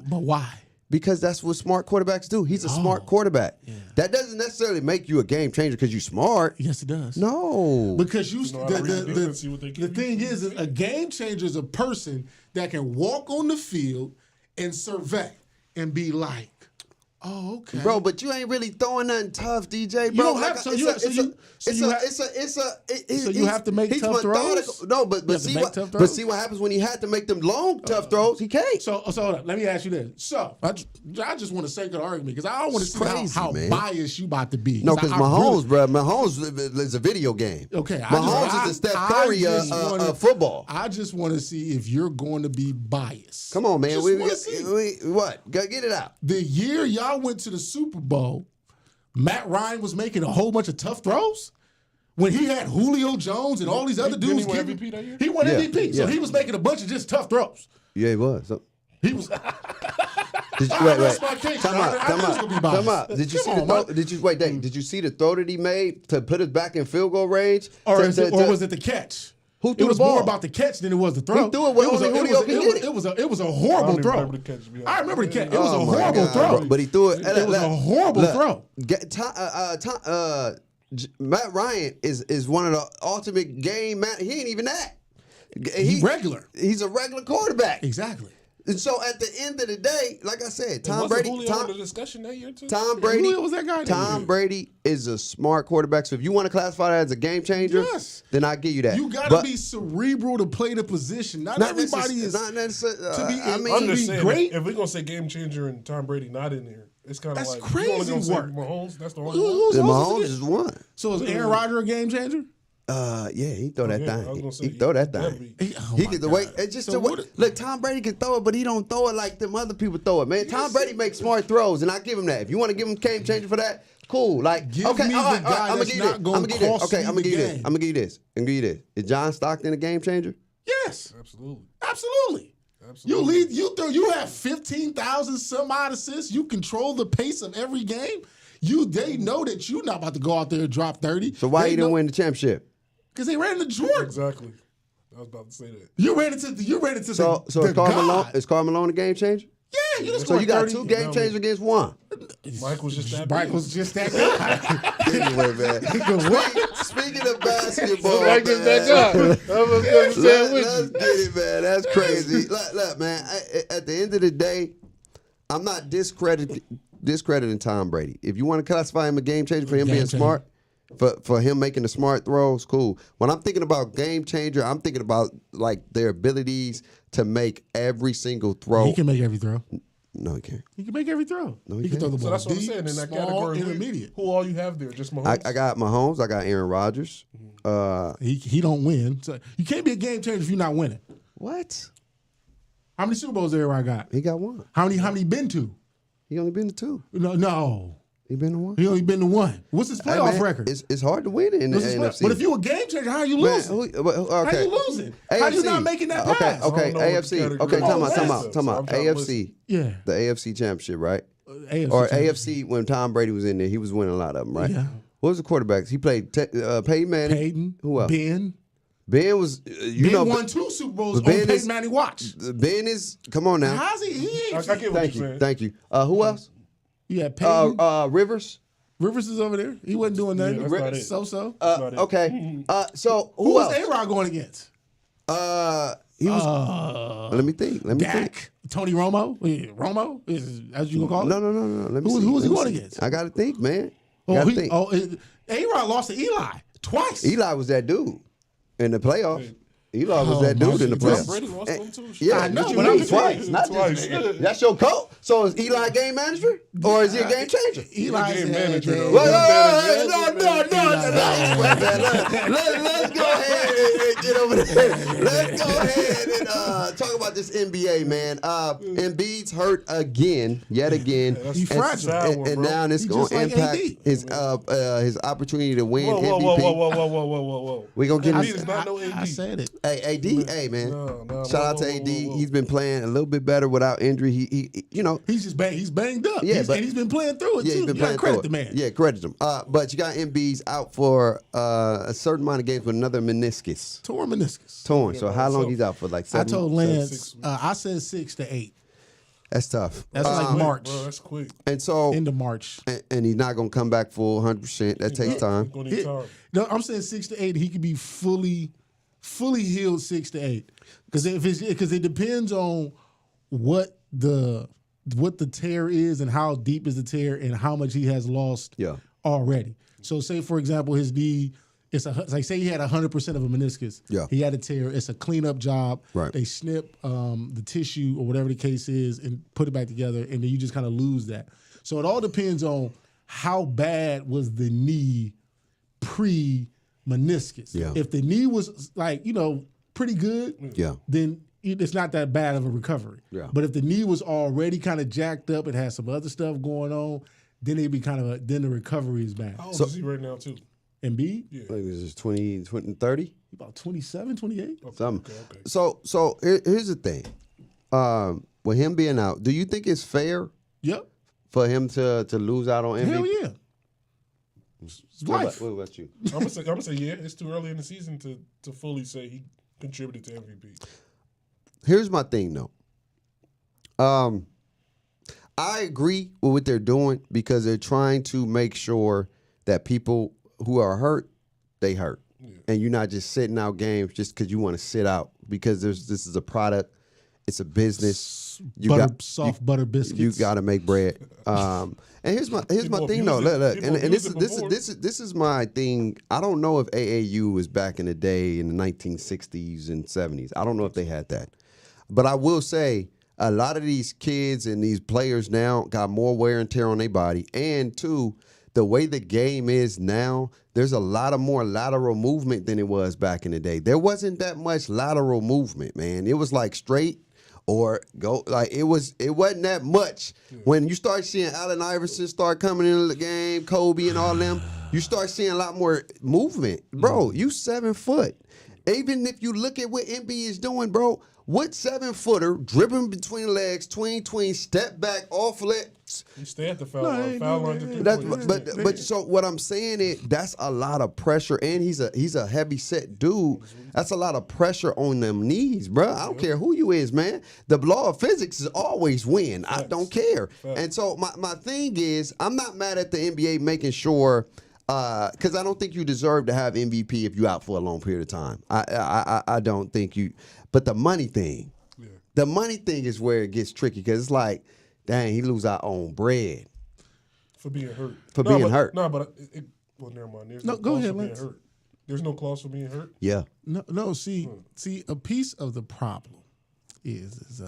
But why? Because that's what smart quarterbacks do. He's a smart quarterback. Yeah. That doesn't necessarily make you a game changer because you're smart. Yes, it does. No. Because the thing is, a game changer is a person that can walk on the field and survey and be like, oh, okay. Bro, but you ain't really throwing nothing tough, DJ. You don't have to. So you have to make tough throws? No, but see what happens when he had to make them long, tough throws? He can't. So hold on. Let me ask you this. So I just want to say good argument because I don't want to see how biased you about to be. No, because Mahomes, bro, Mahomes is a video game. Okay. Mahomes is the Steph Curry of football. I just want to see if you're going to be biased. Come on, man. What? Get it out. The year y'all went to the Super Bowl, Matt Ryan was making a whole bunch of tough throws when he had Julio Jones and all these other dudes. He won MVP that year? He won MVP, so he was making a bunch of just tough throws. Yeah, he was. He was. Time out. Did you see the throw? Did you see the throw that he made to put us back in field goal range? Or was it the catch? Who threw it was the ball? more about the catch than it was the throw. He threw it. It was a horrible throw. I remember the catch. It was a horrible throw. But he threw it. It was a horrible throw. Matt Ryan is one of the ultimate game man. He ain't even that. He's regular. He's a regular quarterback. Exactly. And so at the end of the day, like I said, Tom Brady. The discussion that year too? Tom Brady. Who was that guy? Tom Brady is a smart quarterback. So if you want to classify that as a game changer, then I give you that. You got to be cerebral to play the position. Not everybody is not necessarily. I'm just saying, great. If we're gonna say game changer and Tom Brady not in there, it's kind of like crazy work. Mahomes, that's the only one. Mahomes is one. So is Aaron Rodgers a game changer? Yeah, he throw that thing. He throw that thing. He get the way. It's just the way. Look, Tom Brady can throw it, but he don't throw it like them other people throw it, man. Tom Brady makes smart throws, and I give him that. If you want to give him game changer for that, cool. Like, I'm gonna give you this. Okay, I'm gonna give you this. Is John Stockton a game changer? Yes, absolutely. You have 15,000 some odd assists. You control the pace of every game. They know that you're not about to go out there and drop 30. So why he didn't win the championship? Because they ran into Jordan. Exactly. I was about to say that. You ran into So is Karl Malone a game changer? Yeah, so you got 2 game changers against 1. Mike was just that guy. Anyway, man. Speaking of basketball, Mike is that guy. Let's get it, man. That's crazy. Look, man. At the end of the day, I'm not discrediting Tom Brady. If you want to classify him a game changer for him being smart, for him making the smart throws, cool. When I'm thinking about game changer, I'm thinking about like their abilities to make every single throw. He can make every throw. No, he can't. He can make every throw. No, he can't. Can throw the ball. So that's what I'm saying in that category. Intermediate. Who all you have there? Just Mahomes. I got Mahomes. I got Aaron Rodgers. He don't win. So you can't be a game changer if you're not winning. What? How many Super Bowls Aaron got? He got 1. How many been to? He only been to 2. No. He been to 1? He only been to 1. What's his playoff record? It's hard to win in the NFC. But if you a game changer, how are you losing? How you losing? AFC. How you not making that pass? Okay, AFC. Okay, time out. AFC. Yeah. The AFC championship, right? AFC when Tom Brady was in there, he was winning a lot of them, right? Yeah. What was the quarterbacks? He played Peyton Manning. Peyton. Who else? Ben was, Ben won 2 Super Bowls on Peyton Manning watch. Ben is, come on now. How's he? I get what you're saying. Thank you. Who else? You had Peyton. Rivers. Rivers is over there. He wasn't doing nothing. Yeah, So. Okay. So who was A-Rod going against? He was. Let me think. Dak. Tony Romo. Romo is as you gonna call it? No. Let me see. Who was he going against? I gotta think, man. A-Rod lost to Eli twice. Eli was that dude in the playoffs. Eli was that dude in the playoffs. Brady lost them too. Yeah, I know, what you but mean? I'm Twice. Not twice. just that's your coach. So is Eli a game manager or is he a game changer? Eli's game manager, though. Let's go ahead and get over there. Let's go ahead and talk about this NBA, man. Embiid's hurt yet again. He's fragile. And now it's going to impact his opportunity to win MVP. Whoa. We're going to get Embiid is not no AD. I said it. Hey, AD, hey, man. Shout out to AD. He's been playing a little bit better without injury. He you know. He's just he's banged up. Yeah, and he's been playing through it, too. He's been playing credit through the man. Yeah, credit him. But you got Embiid's out for a certain amount of games with another meniscus. Torn meniscus. Torn. So how long he's out for? Like 7? I told Lance, I said 6 to 8. That's tough. That's like March. Bro, that's quick. And so End of March. and he's not gonna come back full 100%. That takes time. No, I'm saying 6 to 8. He could be fully healed 6 to 8. Because it depends on what the tear is and how deep is the tear and how much he has lost already. So say for example his knee, it's like say he had 100% of a meniscus. Yeah. He had a tear. It's a cleanup job. Right. They snip the tissue or whatever the case is and put it back together, and then you just kind of lose that. So it all depends on how bad was the knee pre-meniscus. Yeah. If the knee was pretty good, then it's not that bad of a recovery. Yeah. But if the knee was already kind of jacked up, it has some other stuff going on, then it'd be then the recovery is bad. How old is he right now too? Embiid? Yeah. Like this is 20, 30? About 27, 28. Something. Okay. So here's the thing. With him being out, do you think it's fair Yep. for him to lose out on MVP? Hell yeah. It's life. What about you? I'm gonna say yeah. It's too early in the season to fully say he contributed to MVP. Here's my thing though. I agree with what they're doing because they're trying to make sure that people who are hurt, they hurt. Yeah. And you're not just sitting out games just because you want to sit out because this is a product. It's a business. Soft butter biscuits. You got to make bread. And here's my thing though. Look, and this is my thing. I don't know if AAU was back in the day in the 1960s and 70s. I don't know if they had that, but I will say a lot of these kids and these players now got more wear and tear on their body, and two, the way the game is now, there's a lot of more lateral movement than it was back in the day. There wasn't that much lateral movement, man. It was like straight or go. Like it wasn't that much. Yeah. When you start seeing Allen Iverson start coming into the game, Kobe and all them, you start seeing a lot more movement. Bro, you 7 foot. Even if you look at what Embiid is doing, bro, what 7-footer dribbling between the legs, tween, step back, off legs. You stay at the foul line. But so what I'm saying is that's a lot of pressure, and he's a heavy set dude. That's a lot of pressure on them knees, bro. I don't care who you is, man. The law of physics is always win. Facts. I don't care. Facts. And so my thing is, I'm not mad at the NBA making sure. Because I don't think you deserve to have MVP if you're out for a long period of time. I don't think you. But the money thing, the money thing is where it gets tricky because it's like, dang, he lose our own bread for being hurt. Hurt. No, but well, never mind. There's no go clause ahead, for being hurt. There's no clause for being hurt. Yeah. No. See, a piece of the problem is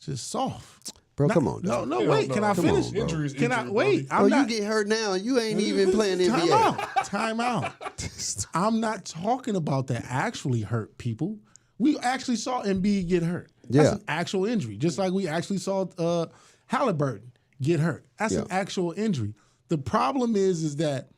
just soft. Bro, come on. No, wait. Can I finish? Injuries. Can I wait? Bro, you get hurt now. You ain't even playing NBA. Time out. I'm not talking about the actually hurt people. We actually saw Embiid get hurt. That's an actual injury. Just like we actually saw Halliburton get hurt. That's an actual injury. The problem is that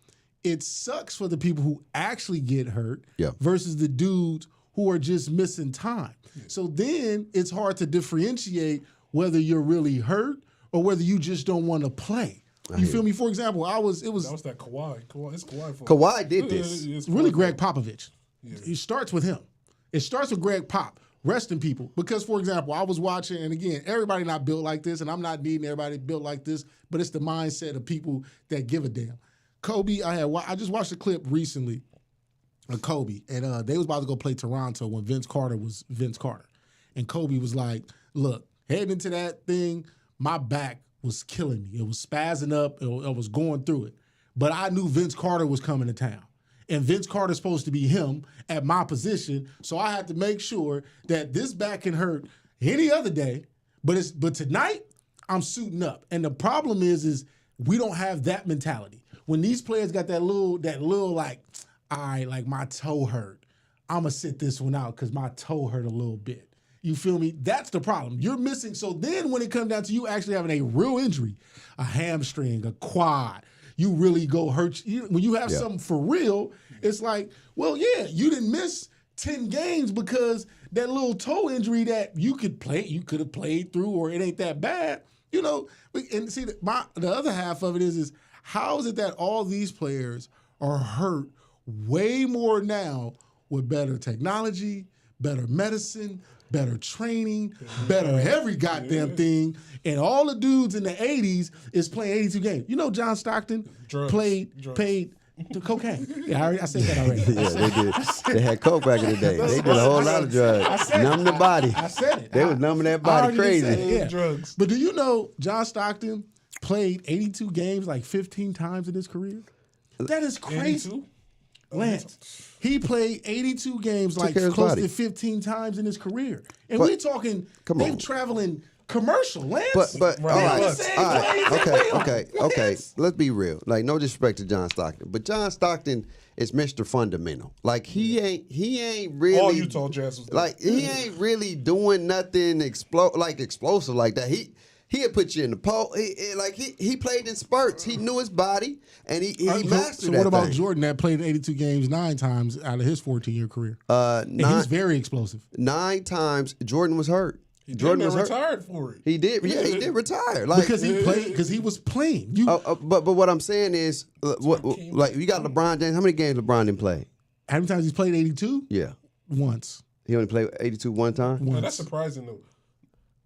it sucks for the people who actually get hurt versus the dudes who are just missing time. Yeah. So then it's hard to differentiate whether you're really hurt or whether you just don't want to play. You feel me? For example, that was that Kawhi. It's Kawhi. Kawhi did this. It's really Greg Popovich. Yeah. It starts with him. It starts with Greg Pop. Resting people. Because, for example, I was watching, and again, everybody not built like this, and I'm not needing everybody built like this, but it's the mindset of people that give a damn. Kobe, I just watched a clip recently of Kobe, and they was about to go play Toronto when Vince Carter was Vince Carter. And Kobe was like, look, heading into that thing, my back was killing me. It was spazzing up. I was going through it. But I knew Vince Carter was coming to town. and Vince Carter's supposed to be him at my position. So I have to make sure that this back can hurt any other day, but tonight I'm suiting up. And the problem is we don't have that mentality. When these players got that little like, all right, like my toe hurt, I'm gonna sit this one out because my toe hurt a little bit. You feel me? That's the problem. You're missing. So then when it comes down to you actually having a real injury, a hamstring, a quad, you really go hurt. When you have something for real, it's like, well, yeah, you didn't miss 10 games because that little toe injury that you could have played through, or it ain't that bad. You know, and see, the other half of it is how is it that all these players are hurt way more now with better technology, better medicine, better training, better every goddamn thing, and all the dudes in the 80s is playing 82 games. You know, John Stockton paid to cocaine. Yeah, I said that already. Yeah, they did. They had coke back in the day. They did a whole lot of drugs. Numb the body. I said it. They was numbing that body crazy. Drugs. But do you know John Stockton played 82 games like 15 times in his career? That is crazy. 82? Lance, he played 82 games like close to 15 times in his career. And we're talking, they're traveling commercial, Lance. But all right. Okay. Let's be real. Like, no disrespect to John Stockton, but John Stockton is Mr. Fundamental. Like, he ain't really all Utah Jazz was like he ain't really doing nothing explosive like that. He had put you in the pole. He played in spurts. He knew his body, and he mastered that. So what about Jordan that played 82 games 9 times out of his 14-year career? He's very explosive. 9 times. Jordan was hurt. Jordan was retired for it. He did. Yeah, he did retire. Because he was playing. But what I'm saying is, you got LeBron James. How many games LeBron didn't play? How many times he's played 82? Yeah, once. He only played 82 one time. No, that's surprising though.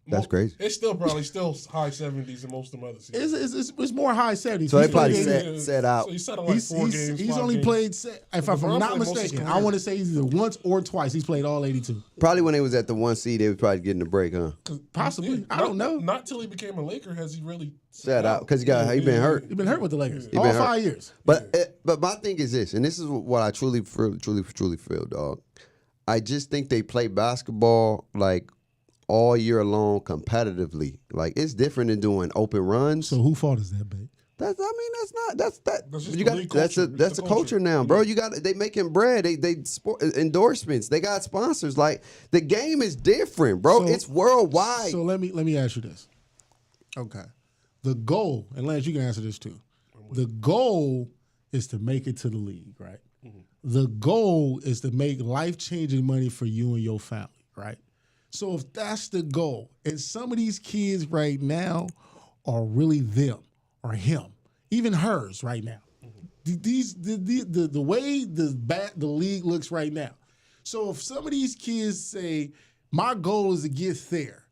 That's crazy. It's probably high 70s in most of them other seasons. It's more high 70s. So they probably set out. So he set on like 4 games. He's only played, if I'm not mistaken, I want to say either once or twice he's played all 82. Probably when they was at the 1 seed, they was probably getting a break, huh? Possibly. I don't know. Not till he became a Laker has he really set out because he been hurt. He's been hurt with the Lakers all 5 years. But my thing is this, and this is what I truly feel, dog. I just think they play basketball like all year long competitively. Like, it's different than doing open runs. So who fault is that, babe? That's the culture now, bro. They making bread. They endorsements. They got sponsors. Like, the game is different, bro. It's worldwide. So let me ask you this. Okay. The goal, and Lance, you can answer this too. The goal is to make it to the league, right? Mm-hmm. The goal is to make life-changing money for you and your family, right? So if that's the goal, and some of these kids right now are really them or him, even hers right now. Mm-hmm. The way the league looks right now. So if some of these kids say, my goal is to get there,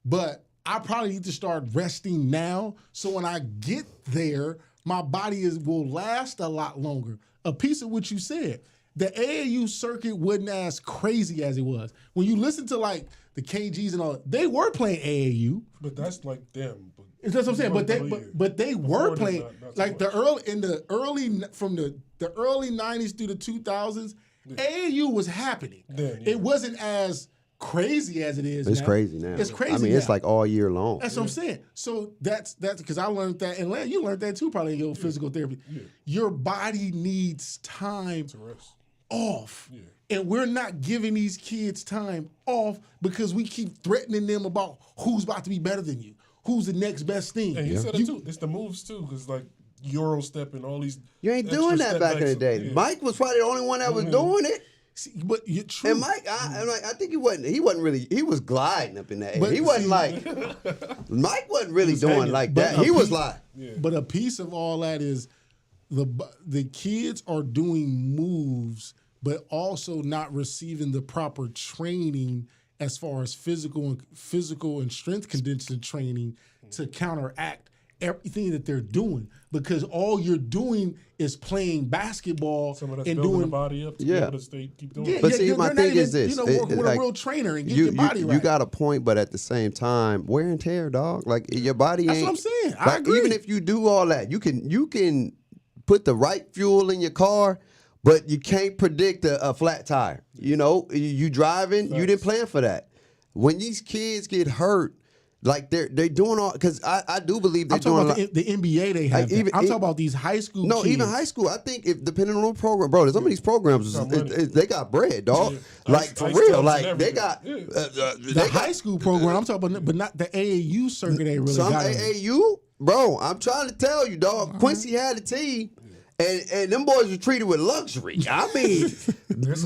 but I probably need to start resting now, so when I get there, my body will last a lot longer. A piece of what you said. The AAU circuit wasn't as crazy as it was. When you listen to like the KGs and all, they were playing AAU. But that's like them. That's what I'm saying. But they were playing like the early 90s through the 2000s. Yeah. AAU was happening. Then, yeah. It wasn't as crazy as it is now. It's crazy now. It's crazy. I mean, it's like all year long. That's what I'm saying. So that's because I learned that, and Len, you learned that too, probably in your physical therapy. Yeah. Your body needs time to rest. Off. Yeah. And we're not giving these kids time off because we keep threatening them about who's about to be better than you, who's the next best thing. And you said it too. It's the moves too, because like Euro step and all these. You ain't doing that back in the day. Yeah. Mike was probably the only one that was doing it. See, but you're true. And Mike, I think he wasn't really. He was gliding up in that. He wasn't like Mike wasn't really doing like that. He was like. Yeah. But a piece of all that is the kids are doing moves, but also not receiving the proper training as far as physical and strength conditioning training to counteract everything that they're doing, because all you're doing is playing basketball and doing the body up to be able to keep doing it. But see, my thing is this: working with a real trainer and get your body right. You got a point, but at the same time, wear and tear, dog. Like your body ain't. That's what I'm saying. I agree. Even if you do all that, you can put the right fuel in your car, But you can't predict a flat tire. You know, you driving, you didn't plan for that. When these kids get hurt, like they're doing all, because I do believe they're doing about the NBA. They have. I'm talking about these high school. No, kids. Even high school. I think if depending on the program, bro, some of these programs they got bread, dog. Yeah. Like for real, like they got the high school program. I'm talking about, but not the AAU circuit. Ain't really some got AAU, bro. I'm trying to tell you, dog. Quincy had a team. And them boys were treated with luxury. I mean,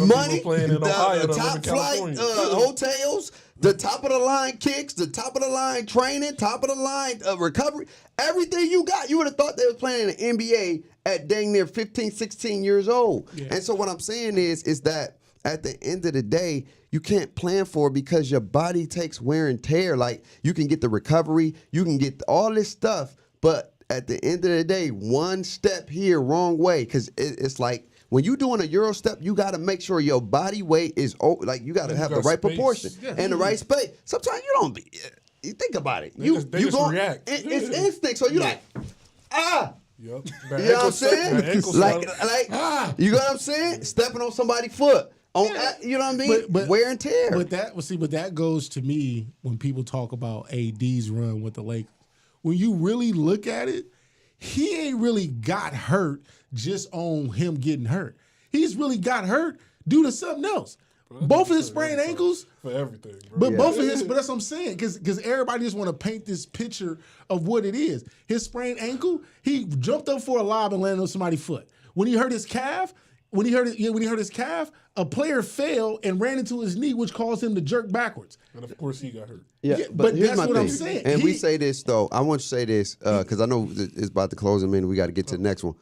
money, the top flight hotels, the top of the line kicks, the top of the line training, top of the line recovery. Everything you got, you would have thought they were playing in the NBA at dang near 15, 16 years old. Yeah. And so what I'm saying is that at the end of the day, you can't plan for it because your body takes wear and tear. Like you can get the recovery, you can get all this stuff, but at the end of the day, one step here, wrong way. Because it's like when you're doing a Euro step, you got to make sure your body weight is, like you got to have the right proportion and the right space. Sometimes you don't be, you think about it. They just react. It's instinct. So you like, Yep. You know what I'm saying? You know what I'm saying? Stepping on somebody's foot. You know what I mean? But wear and tear. But that goes to me when people talk about AD's run with the Lakers. When you really look at it, he ain't really got hurt just on him getting hurt. He's really got hurt due to something else. Both of his sprained ankles. For everything. Bro. But both of his, but that's what I'm saying. Because everybody just want to paint this picture of what it is. His sprained ankle, he jumped up for a lob and landed on somebody's foot. When he hurt his calf, a player fell and ran into his knee, which caused him to jerk backwards. And of course, he got hurt. Yeah, but that's what I'm saying. And we say this though. I want to say this because I know it's about to close a minute. We got to get to the next one.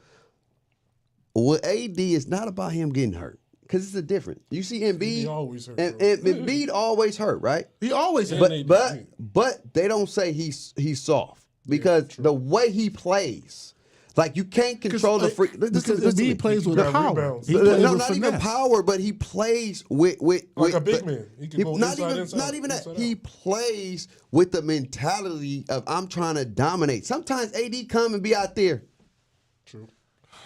With AD, it's not about him getting hurt because it's a different. You see, Embiid always hurt. Embiid always hurt, right? He always hurt. But they don't say he's soft because the way he plays. Like you can't control the free. Because he plays with power. Not even power, but he plays with like a big man. He can go inside. Not even that. He plays with the mentality of I'm trying to dominate. Sometimes AD come and be out there. True.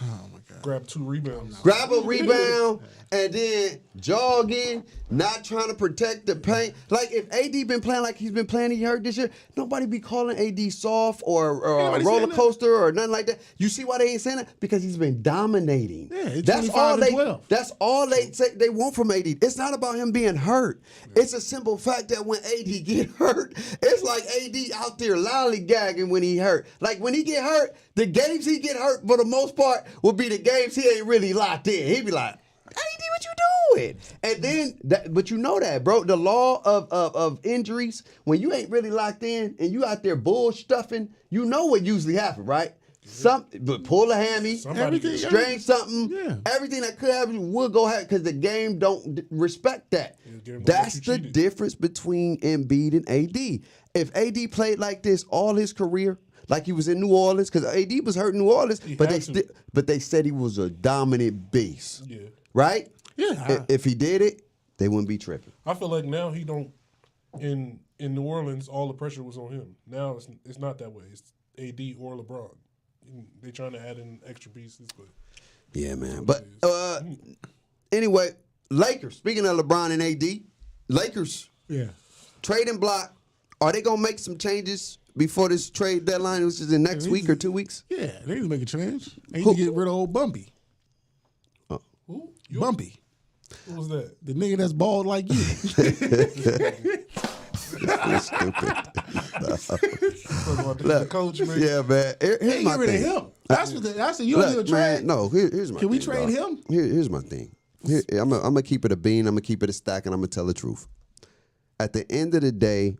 Oh my God. Grab 2 rebounds. Grab a rebound and then jogging, not trying to protect the paint. Like if AD been playing like he's been playing, he hurt this year, nobody be calling AD soft or a roller coaster or nothing like that. You see why they ain't saying that? Because he's been dominating. Yeah, that's all they say they want from AD. It's not about him being hurt. Yeah. It's a simple fact that when AD get hurt, it's like AD out there lollygagging when he hurt. Like when he get hurt, the games he get hurt for the most part will be the games he ain't really locked in. He be like, AD, what you doing? And then, but you know that, bro. The law of injuries, when you ain't really locked in and you out there bull stuffing, you know what usually happen, right? But pull a hammy, strain something, everything that could happen will go happen because the game don't respect that. That's the difference between Embiid and AD. If AD played like this all his career, like he was in New Orleans, because AD was hurt in New Orleans, but they said he was a dominant beast. Yeah. Right? Yeah. If he did it, they wouldn't be tripping. I feel like now he don't. In New Orleans, all the pressure was on him. Now it's not that way. It's AD or LeBron. They're trying to add in extra pieces, but yeah, man. But anyway, Lakers. Speaking of LeBron and AD, Lakers. Yeah. Trading block. Are they gonna make some changes before this trade deadline, which is in next week or 2 weeks? Yeah, they need to make a change. They need to get rid of old Bumpy. Who? Bumpy. What was that? The nigga that's bald like you. The coach, man. Yeah, man. Here's my thing. Him. That's what you don't do a trade. No, here's my thing. Can we trade him? Here's my thing. I'm gonna keep it a bean. I'm gonna keep it a stack, and I'm gonna tell the truth. At the end of the day,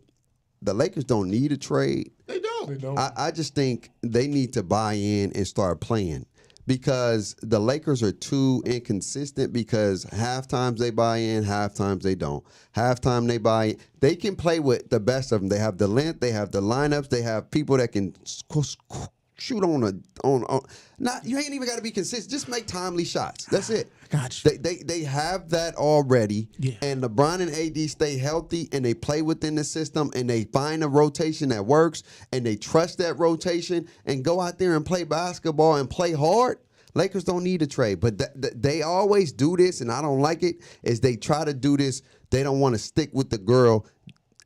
the Lakers don't need a trade. They don't. I just think they need to buy in and start playing. Because the Lakers are too inconsistent because half-times they buy in, half-times they don't. Half-time they buy in. They can play with the best of them. They have the length. They have the lineups. They have people that can shoot on. Not you ain't even got to be consistent. Just make timely shots. That's it. Gotcha. They have that already. Yeah. And LeBron and AD stay healthy and they play within the system and they find a rotation that works and they trust that rotation and go out there and play basketball and play hard. Lakers don't need a trade, but they always do this, and I don't like it. Is they try to do this? They don't want to stick with the girl,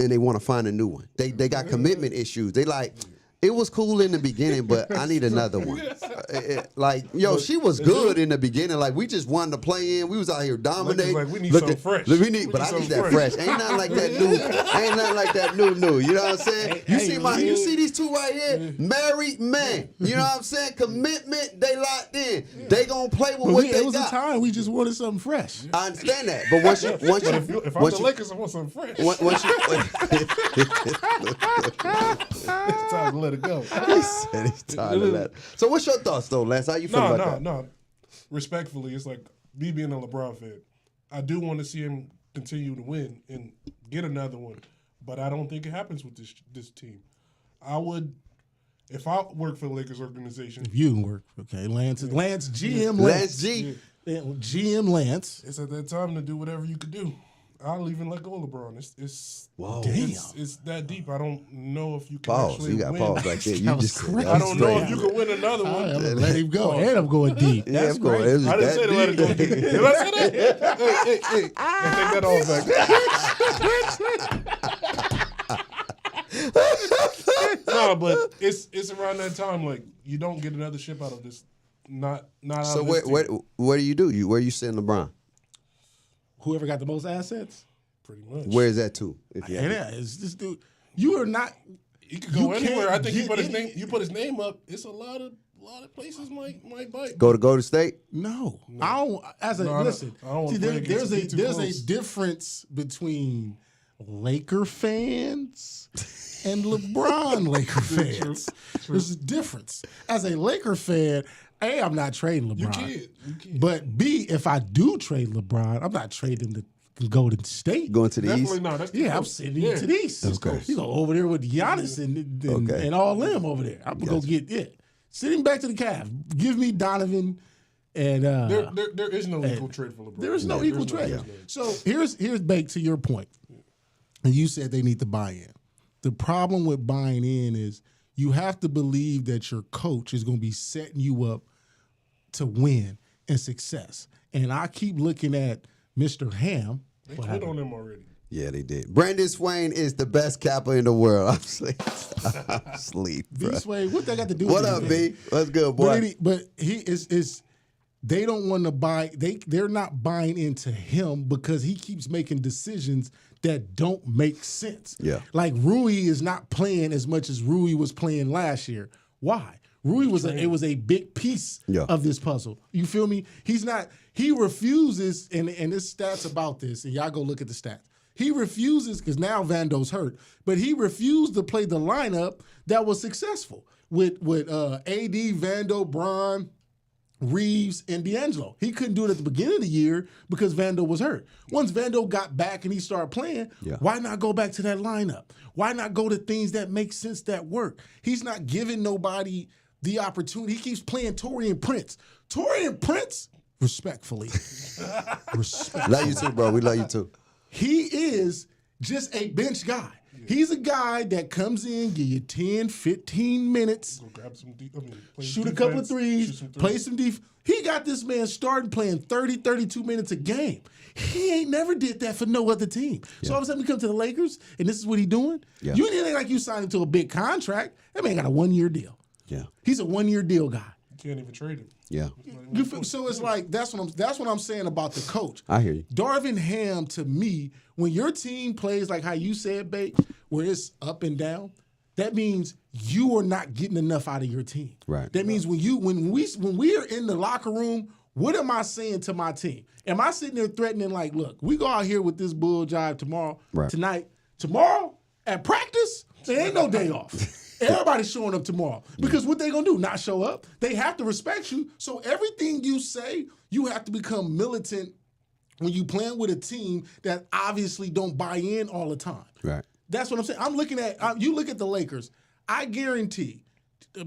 and they want to find a new one. They got commitment issues. They like. It was cool in the beginning, but I need another one. She was good in the beginning. Like, we just wanted to play in. We was out here dominating. Like, we need something fresh. I need that fresh. Ain't nothing like that new. Ain't nothing like that new. You know what I'm saying? You see these two right here? Married men. You know what I'm saying? Commitment. They locked in. They gonna play with what they got. It was a time we just wanted something fresh. I understand that, but if I'm the Lakers, I want something fresh. It's time to let it go. He said he's tired of that. So what's your thoughts, though, Lance? How you feel about that? No. Respectfully, it's like me being a LeBron fan. I do want to see him continue to win and get another one, but I don't think it happens with this team. I would, if I work for the Lakers organization. If you work, okay, Lance GM Lance G. GM Lance. It's at that time to do whatever you could do. I'll even let go of LeBron. It's that deep. I don't know if you can actually you got win. pause right there. You just crazy. I don't know if you can win another one. Let him go. And I'm going deep. That's great. I didn't say to let it go deep. Did I say that? Hey. I take that all back. No, but it's around that time. Like, you don't get another ship out of this. Not out so of this team. what do you do? Where you send LeBron? Whoever got the most assets? Pretty much. Where is that to? It's this dude. You are not. He could go anywhere. I think you put his name. You put his name up. It's a lot of places might bite. Go to State? No. I don't. Listen. I don't see, there's a difference between Laker fans and LeBron Laker fans. There's a difference. As a Laker fan, A, I'm not trading LeBron. You can't. But B, if I do trade LeBron, I'm not trading him to Golden State. Going to the Definitely East? not. That's I'm sitting to the East. Okay. You go over there with Giannis and all them over there. I'm going to go get it. Sitting back to the Cavs. Give me Donovan and there is no equal trade for LeBron. There is no equal trade. So here's Bake, to your point. And you said they need to buy in. The problem with buying in is you have to believe that your coach is going to be setting you up to win and success. And I keep looking at Mr. Ham. They quit on him already. Yeah, they did. Brandon Swain is the best capper in the world. I'm asleep. B. Swain, what that got to do what with up, B? What's good, boy? But he is they don't want to buy, they're not buying into him because he keeps making decisions that don't make sense. Yeah. Like Rui is not playing as much as Rui was playing last year. Why? Rui was a big piece of this puzzle. You feel me? He refuses, and there's stats about this, and y'all go look at the stats. He refuses, because now Vando's hurt, but he refused to play the lineup that was successful with AD, Vando, Bron, Reeves, and D'Angelo. He couldn't do it at the beginning of the year because Vando was hurt. Once Vando got back and he started playing, why not go back to that lineup? Why not go to things that make sense, that work? He's not giving nobody the opportunity. He keeps playing Taurean Prince. Taurean Prince, respectfully. Love you too, bro. We love you too. He is just a bench guy. He's a guy that comes in, give you 10, 15 minutes, Go grab some shoot a couple of threes, play some defense. He got this man starting playing 30, 32 minutes a game. He ain't never did that for no other team. So all of a sudden we come to the Lakers, and this is what he doing? Yeah. You ain't like you signed him to a big contract. That man got a 1-year deal. Yeah. He's a 1-year deal guy. You can't even trade him. Yeah. You feel, so it's like that's what I'm saying about the coach. I hear you. Darvin Ham, to me, when your team plays like how you said, Bate, where it's up and down, that means you are not getting enough out of your team. Right. That means when we are in the locker room, what am I saying to my team? Am I sitting there threatening like, look, we go out here with this bull jive tonight, tomorrow at practice, there ain't no day off. Everybody's showing up tomorrow. Because what they going to do? Not show up? They have to respect you. So everything you say, you have to become militant when you playing with a team that obviously don't buy in all the time. Right. That's what I'm saying. I'm looking at, you look at the Lakers, I guarantee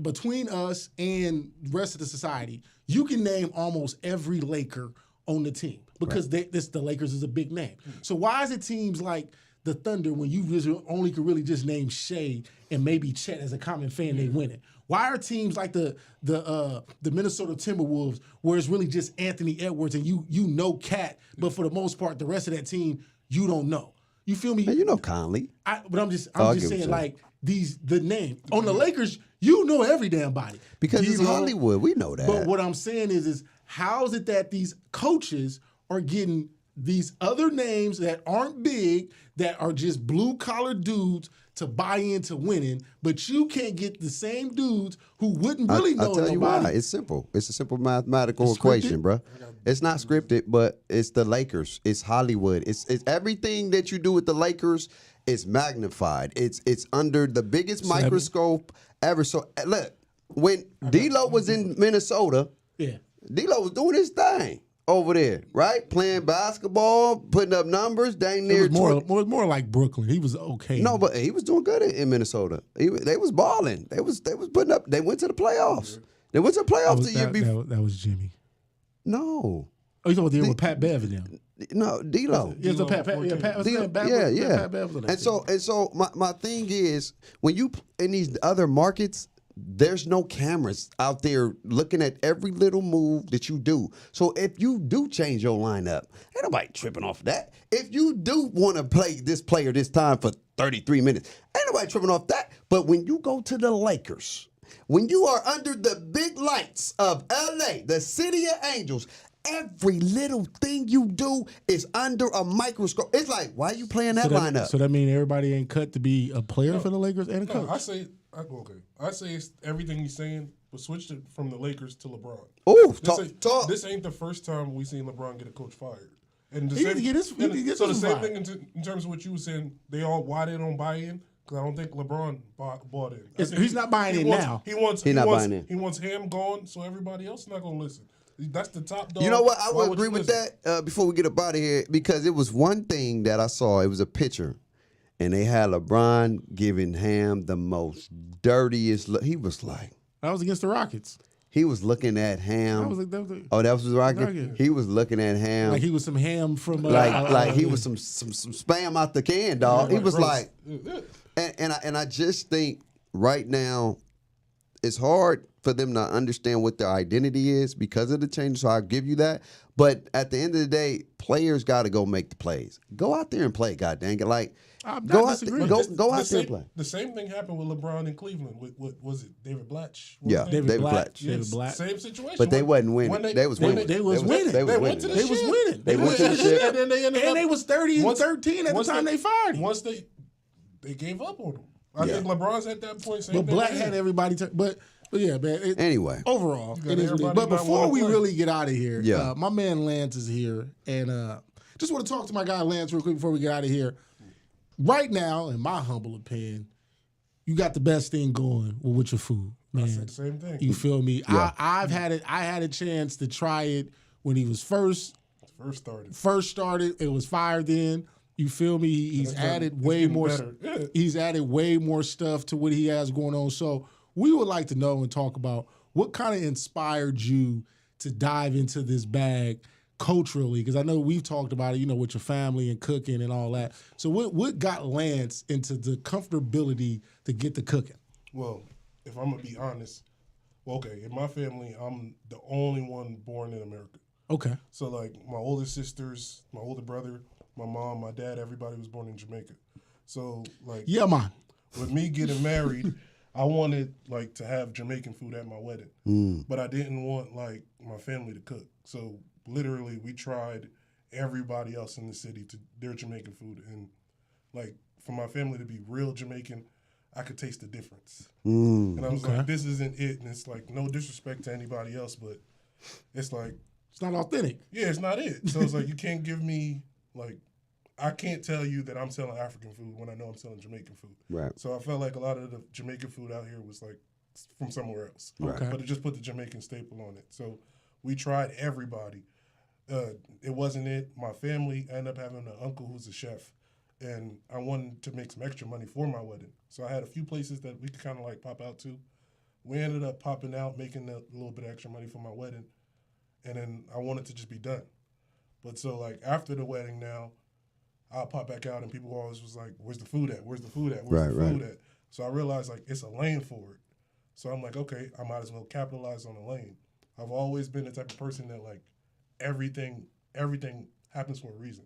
between us and the rest of the society, you can name almost every Laker on the team because the Lakers is a big name. So why is it teams like the Thunder, when you only could really just name Shea and maybe Chet as a common fan, they win it? Why are teams like the Minnesota Timberwolves, where it's really just Anthony Edwards and you know Cat, but for the most part, the rest of that team you don't know. You feel me? And you know Conley. But I'm just saying, like the name on the Lakers, you know every damn body because it's Hollywood. We know that. But what I'm saying is how is it that these coaches are getting these other names that aren't big, that are just blue-collar dudes to buy into winning, but you can't get the same dudes who wouldn't really know nobody? I'll tell you why. It's simple. It's a simple mathematical equation, bro. It's not scripted, but it's the Lakers. It's Hollywood. It's everything that you do with the Lakers is magnified. It's under the biggest microscope ever. So, look, when D-Lo was in Minnesota, D-Lo was doing his thing over there, right? Playing basketball, putting up numbers, dang near. It was more like Brooklyn. He was okay. No, but he was doing good in Minnesota. They was balling. They was putting up. They went to the playoffs. They went to the playoffs the year before. That was Jimmy. No. Oh, you talking about the year with Pat Bev and them? No, D-Lo. Yeah, Pat Bev was on that team. And so my thing is, when you in these other markets, there's no cameras out there looking at every little move that you do. So if you do change your lineup, ain't nobody tripping off that. If you do want to play this player this time for 33 minutes, ain't nobody tripping off that. But when you go to the Lakers, when you are under the big lights of LA, the city of angels, every little thing you do is under a microscope. It's like, why are you playing that lineup? So that means everybody ain't cut to be a player for the Lakers and a coach? I say it's everything he's saying, but switch it from the Lakers to LeBron. Oh, this ain't the first time we seen LeBron get a coach fired. And the same thing in terms of what you were saying, why they don't buy in? Because I don't think LeBron bought in. He's not buying in now. He wants him gone, so everybody else is not going to listen. That's the top dog. You know what? I would agree with that before we get up out of here, because it was one thing that I saw. It was a picture, and they had LeBron giving Ham the most dirtiest look. He was like... That was against the Rockets. He was looking at Ham. That was the Rockets? He was looking at Ham. Like he was some Ham from... like he was some spam out the can, dog. He was like... And I just think right now, it's hard for them to understand what their identity is because of the change. So I'll give you that. But at the end of the day, players got to go make the plays. Go out there and play, God dang it. Like, go out there and play. The same thing happened with LeBron in Cleveland. What was it? David Blatch? David Blatch. Same situation. But they wasn't winning. They was winning. They was winning. They went to the ship. And they was 30-13 at the time they fired him. Once they gave up on him. I think LeBron's at that point. But Black had everybody. But yeah, man. Anyway. Overall, it is. But before we really get out of here, my man Lance is here. And just want to talk to my guy Lance real quick before we get out of here. Right now, in my humble opinion, you got the best thing going with your food, man. I said the same thing. You feel me? Yeah. I had a chance to try it when he was first started. It was fire then. You feel me? He's added way more. He's added way more stuff to what he has going on. So we would like to know and talk about what kind of inspired you to dive into this bag culturally, because I know we've talked about it, with your family and cooking and all that. So what got Lance into the comfortability to get the cooking? Well, if I'm going to be honest, in my family, I'm the only one born in America. Okay. So, like, my older sisters, my older brother, my mom, my dad, everybody was born in Jamaica. So, like... Yeah, man. With me getting married, I wanted, like, to have Jamaican food at my wedding. But I didn't want, like, my family to cook. So... Literally, we tried everybody else in the city to their Jamaican food. And, like, for my family to be real Jamaican, I could taste the difference. And I was like, this isn't it. And it's like, no disrespect to anybody else, but it's like... It's not authentic. Yeah, it's not it. So it's like, you can't give me, like... I can't tell you that I'm selling African food when I know I'm selling Jamaican food. Right. So I felt like a lot of the Jamaican food out here was, like, from somewhere else. Right. But it just put the Jamaican staple on it. So we tried everybody. It wasn't it. My family, I ended up having an uncle who's a chef, and I wanted to make some extra money for my wedding. So I had a few places that we could kind of like pop out to. We ended up popping out, making a little bit of extra money for my wedding, and then I wanted to just be done. But so like after the wedding now, I'll pop back out and people always was like, where's the food at? Where's the food at? Where's the food at? So I realized like it's a lane for it. So I'm like, okay, I might as well capitalize on the lane. I've always been the type of person that like everything happens for a reason.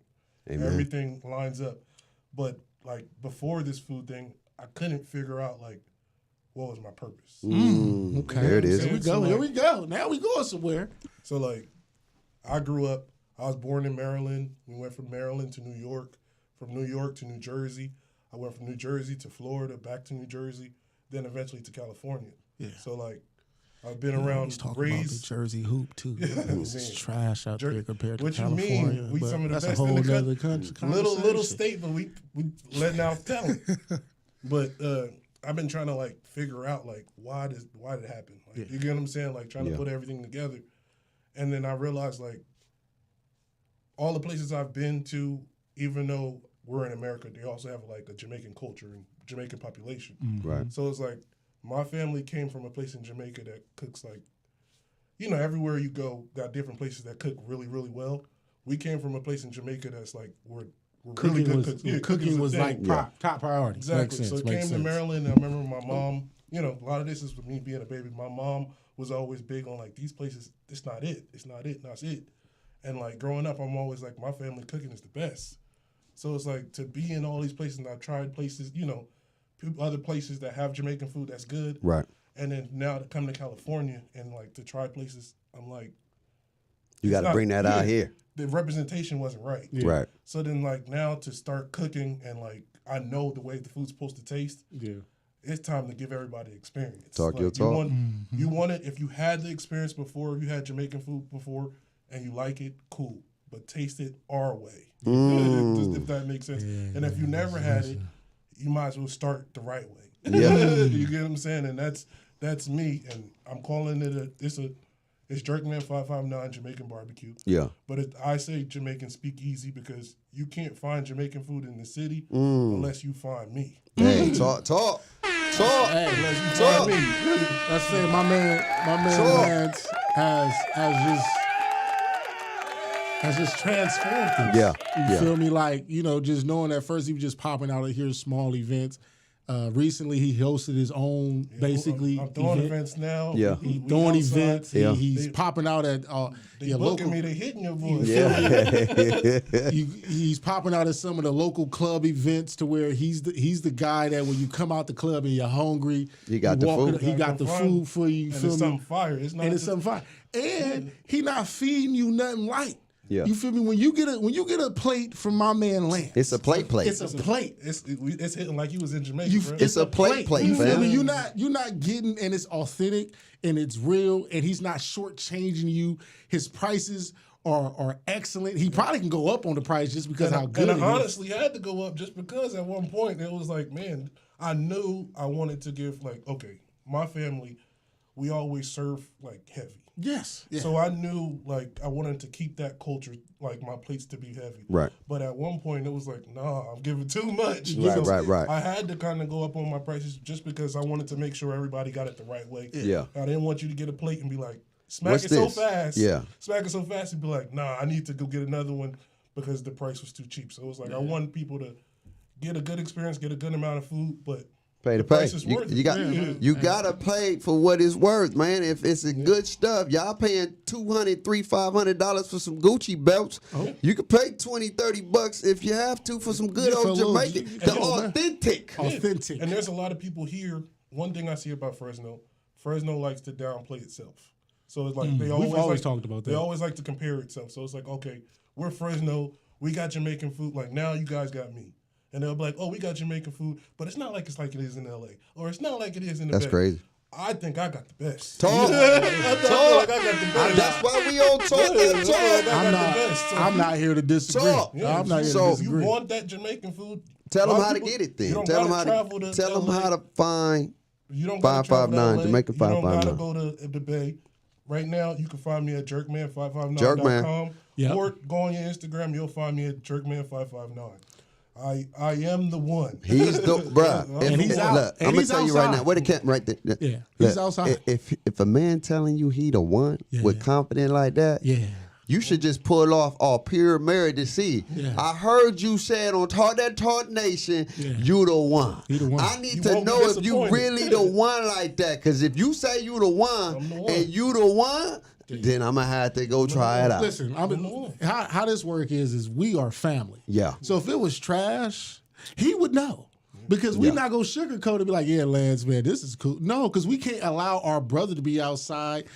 Amen. Everything lines up. But like before this food thing, I couldn't figure out like what was my purpose. Okay. There it is. Here we go. Here we go. Now we going somewhere. So like I grew up, I was born in Maryland. We went from Maryland to New York, from New York to New Jersey. I went from New Jersey to Florida, back to New Jersey, then eventually to California. Yeah. So like I've been around, raised about the Jersey hoop too. It's trash out there compared to California. What you mean? We some of the best in the country. Little state, but we letting out talent. But I've been trying to like figure out like why did it happen? Like you get what I'm saying? Like trying to put everything together, and then I realized like all the places I've been to, even though we're in America, they also have like a Jamaican culture and Jamaican population. Right. So it's like. My family came from a place in Jamaica that cooks like, everywhere you go, got different places that cook really, really well. We came from a place in Jamaica that's like, we're really good cooks. Yeah, cooking was like top priority. Exactly. So it came to Maryland, and I remember my mom, a lot of this is with me being a baby. My mom was always big on like, these places, it's not it. It's not it. That's it. And like growing up, I'm always like, my family cooking is the best. So it's like to be in all these places, and I've tried places, other places that have Jamaican food that's good. Right. And then now to come to California and like to try places, I'm like, you got to bring that out here. The representation wasn't right. Yeah. Right. So then like now to start cooking and like I know the way the food's supposed to taste. Yeah. It's time to give everybody experience. Talk your talk. You want it, if you had the experience before, if you had Jamaican food before and you like it, cool. But taste it our way. If that makes sense. Yeah, and if you never had it, you might as well start the right way. Yeah. You get what I'm saying? And that's me. And I'm calling it it's Jerkman 559 Jamaican barbecue. Yeah. But I say Jamaican speakeasy because you can't find Jamaican food in the city unless you find me. Hey, talk. Hey, unless you find me. Let's say my man Lance has just transformed things. Yeah. You feel me? Like, just knowing at first he was just popping out of here small events. Recently, he hosted his own, basically. I'm throwing events now. Yeah. He's throwing events. Yeah. He's popping out at your local. Me, they hitting your voice. Yeah. He's popping out at some of the local club events to where he's the guy that when you come out the club and you're hungry, he got the food. He got the food for you. And it's something fire. It's something fire. And he not feeding you nothing light. Yeah. You feel me? When you get a plate from my man Lance, it's a plate. It's a plate. It's hitting like he was in Jamaica. It's a plate, you feel me? fam. You're not getting, and it's authentic and it's real, and he's not shortchanging you. His prices are excellent. He probably can go up on the price just because how good. And I honestly had to go up just because at one point it was like, man, I knew I wanted to give like, okay, my family, we always serve like heavy. Yes. Yeah. So I knew, like, I wanted to keep that culture, like, my plates to be heavy. Right. But at one point, it was like, nah, I'm giving too much. Right. I had to kind of go up on my prices just because I wanted to make sure everybody got it the right way. Yeah. I didn't want you to get a plate and be like, smack it so fast. Yeah. Smack it so fast and be like, nah, I need to go get another one because the price was too cheap. So it was like, I wanted people to get a good experience, get a good amount of food, but pay to pay. You gotta pay for what it's worth, man. If it's a good stuff, y'all paying $200, $300, $500 for some Gucci belts. Oh. You can pay $20-$30 if you have to for some good old Jamaican. The authentic. Authentic. And there's a lot of people here. One thing I see about Fresno likes to downplay itself. So it's like we've always talked about that. They always like to compare itself. So it's like, okay, we're Fresno, we got Jamaican food. Like now you guys got me. And they'll be like, oh, we got Jamaican food, but it's not like it is in L.A. Or it's not like it is in the That's Bay. Crazy. I think I got the best. Talk. I feel like I got the best. That's why we all talk. I'm not here to disagree. Yeah, I'm not here to disagree. You want that Jamaican food? Tell them how to get it then. Tell them how to find 559 Jamaican 559. You don't gotta go to the Bay. Right now, you can find me at jerkman559.com. Yep. Or go on your Instagram, you'll find me at jerkman559. I am the one. He's the bruh. And he's out. Look, I'm gonna tell you right now. Where the camp right there? Yeah, he's outside. If a man telling you he the one with confidence like that, You should just pull off pure merit to see. Yeah. I heard you said on Talk That Talk Nation, you the one. I need to know if you really the one like that. Because if you say you the one and you the one, then I'm going to have to go try it out. Listen, how this work is we are family. Yeah. So if it was trash, he would know. Because we're not going to sugarcoat it and be like, yeah, Lance, man, this is cool. No, because we can't allow our brother to be outside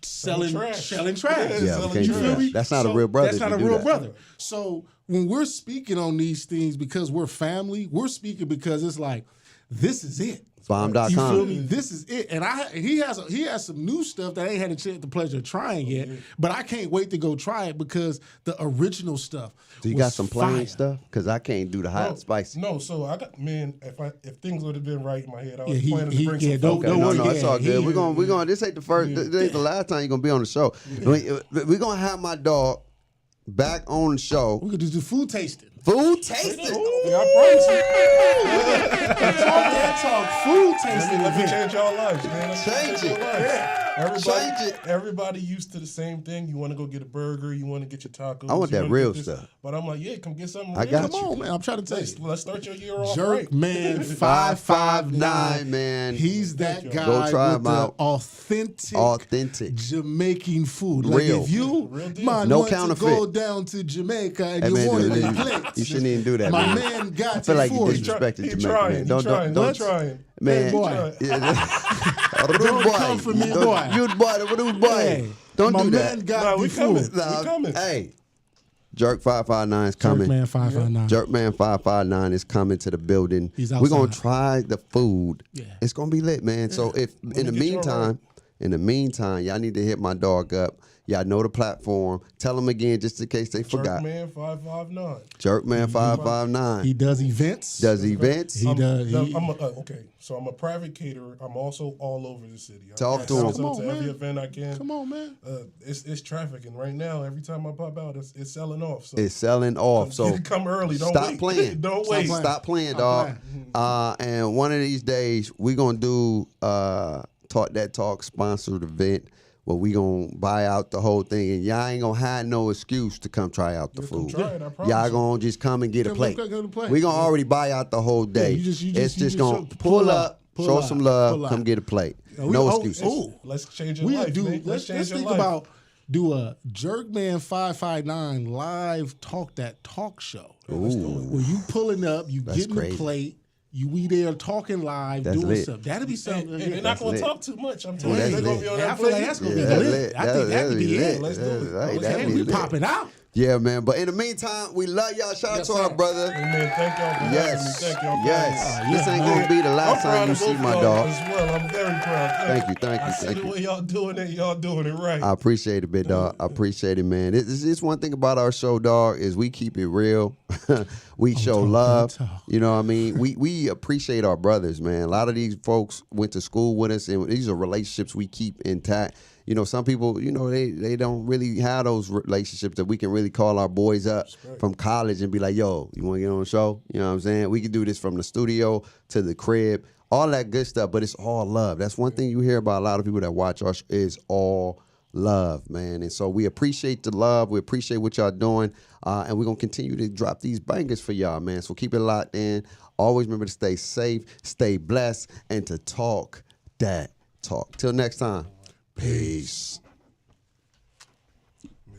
selling trash. Yeah, we can't do that. That's not a real brother. That's not a real brother. So when we're speaking on these things because we're family, we're speaking because it's like, this is it. Bomb.com. You feel me? This is it. And he has some new stuff that I ain't had the pleasure of trying yet, but I can't wait to go try it because the original stuff. Do you got some plain stuff? Because I can't do the hot and spicy. No, so I got if things would have been right in my head, I was planning to bring some. No, it's all good. We're gonna. This ain't the first. This ain't the last time you're gonna be on the show. We're gonna have my dog back on the show. We could just do food tasting. Food tasting. Yeah, I promise you. Talk that talk. Food tasting. Let me change y'all lives, man. Change it. Everybody used to the same thing. You want to go get a burger. You want to get your tacos. I want that real stuff. But I'm like, yeah, come get something real. I got you. Come on, man. I'm trying to tell you. Let's start your year off Jerk Man 559, man. He's that guy go try with the authentic Jamaican food. Like real. If you no want counterfeit. To go down to Jamaica and you want to you shouldn't even do that. My man got I feel like you for disrespected Jamaica. Don't try. Man, boy. Don't come for me, boy. You boy. Don't do that. Man got we coming. Hey, Jerk 559 is coming. Jerkman 559. Jerkman 559 is coming to the building. We're gonna try the food. Yeah. It's gonna be lit, man. Yeah. So if in the meantime, y'all need to hit my dog up. Y'all know the platform. Tell them again just in case they forgot. Jerkman 559. Jerkman 559. He does events. He does. Okay, so I'm a private caterer. I'm also all over the city. Talk to him. Come on, man. Every event I can. Come on, man. It's trafficking right now. Every time I pop out, it's selling off. So it's selling off. So come early. Don't stop wait. playing. Don't wait. Stop playing, dog. And one of these days we gonna do Talk That Talk sponsored event. Well, we gonna buy out the whole thing, and y'all ain't gonna have no excuse to come try out the food. Y'all gonna just come and get a plate. We gonna already buy out the whole day. It's just gonna pull up, show some love, come get a plate. No excuses. Let's change your life, man. Let's think about do a Jerkman 559 live Talk That Talk show. Where you pulling up, you getting the plate. We there talking live, doing stuff. That'll be something. And they're not going to talk too much. I'm telling you, they're going to be on that. I feel like that's going to be lit. I think that could be it. Let's do it. We popping out. Yeah, man. But in the meantime, we love y'all. Shout out to our brother. Amen. Thank y'all for having me. Thank y'all for having me. This ain't going to be the last time you see my dog. As well. I'm very proud. Thank you. I see the way y'all doing it. Y'all doing it right. I appreciate it, big dog. I appreciate it, man. It's one thing about our show, dog, is we keep it real. We show love. You know what I mean? We appreciate our brothers, man. A lot of these folks went to school with us, and these are relationships we keep intact. You know, some people, you know, they don't really have those relationships that we can really call our boys up from college and be like, yo, you want to get on the show? You know what I'm saying? We can do this from the studio to the crib, all that good stuff, but it's all love. That's one thing you hear about a lot of people that watch us is all love, man. And so we appreciate the love. We appreciate what y'all doing. And we're going to continue to drop these bangers for y'all, man. So keep it locked in. Always remember to stay safe, stay blessed, and to talk that talk. Till next time. Peace.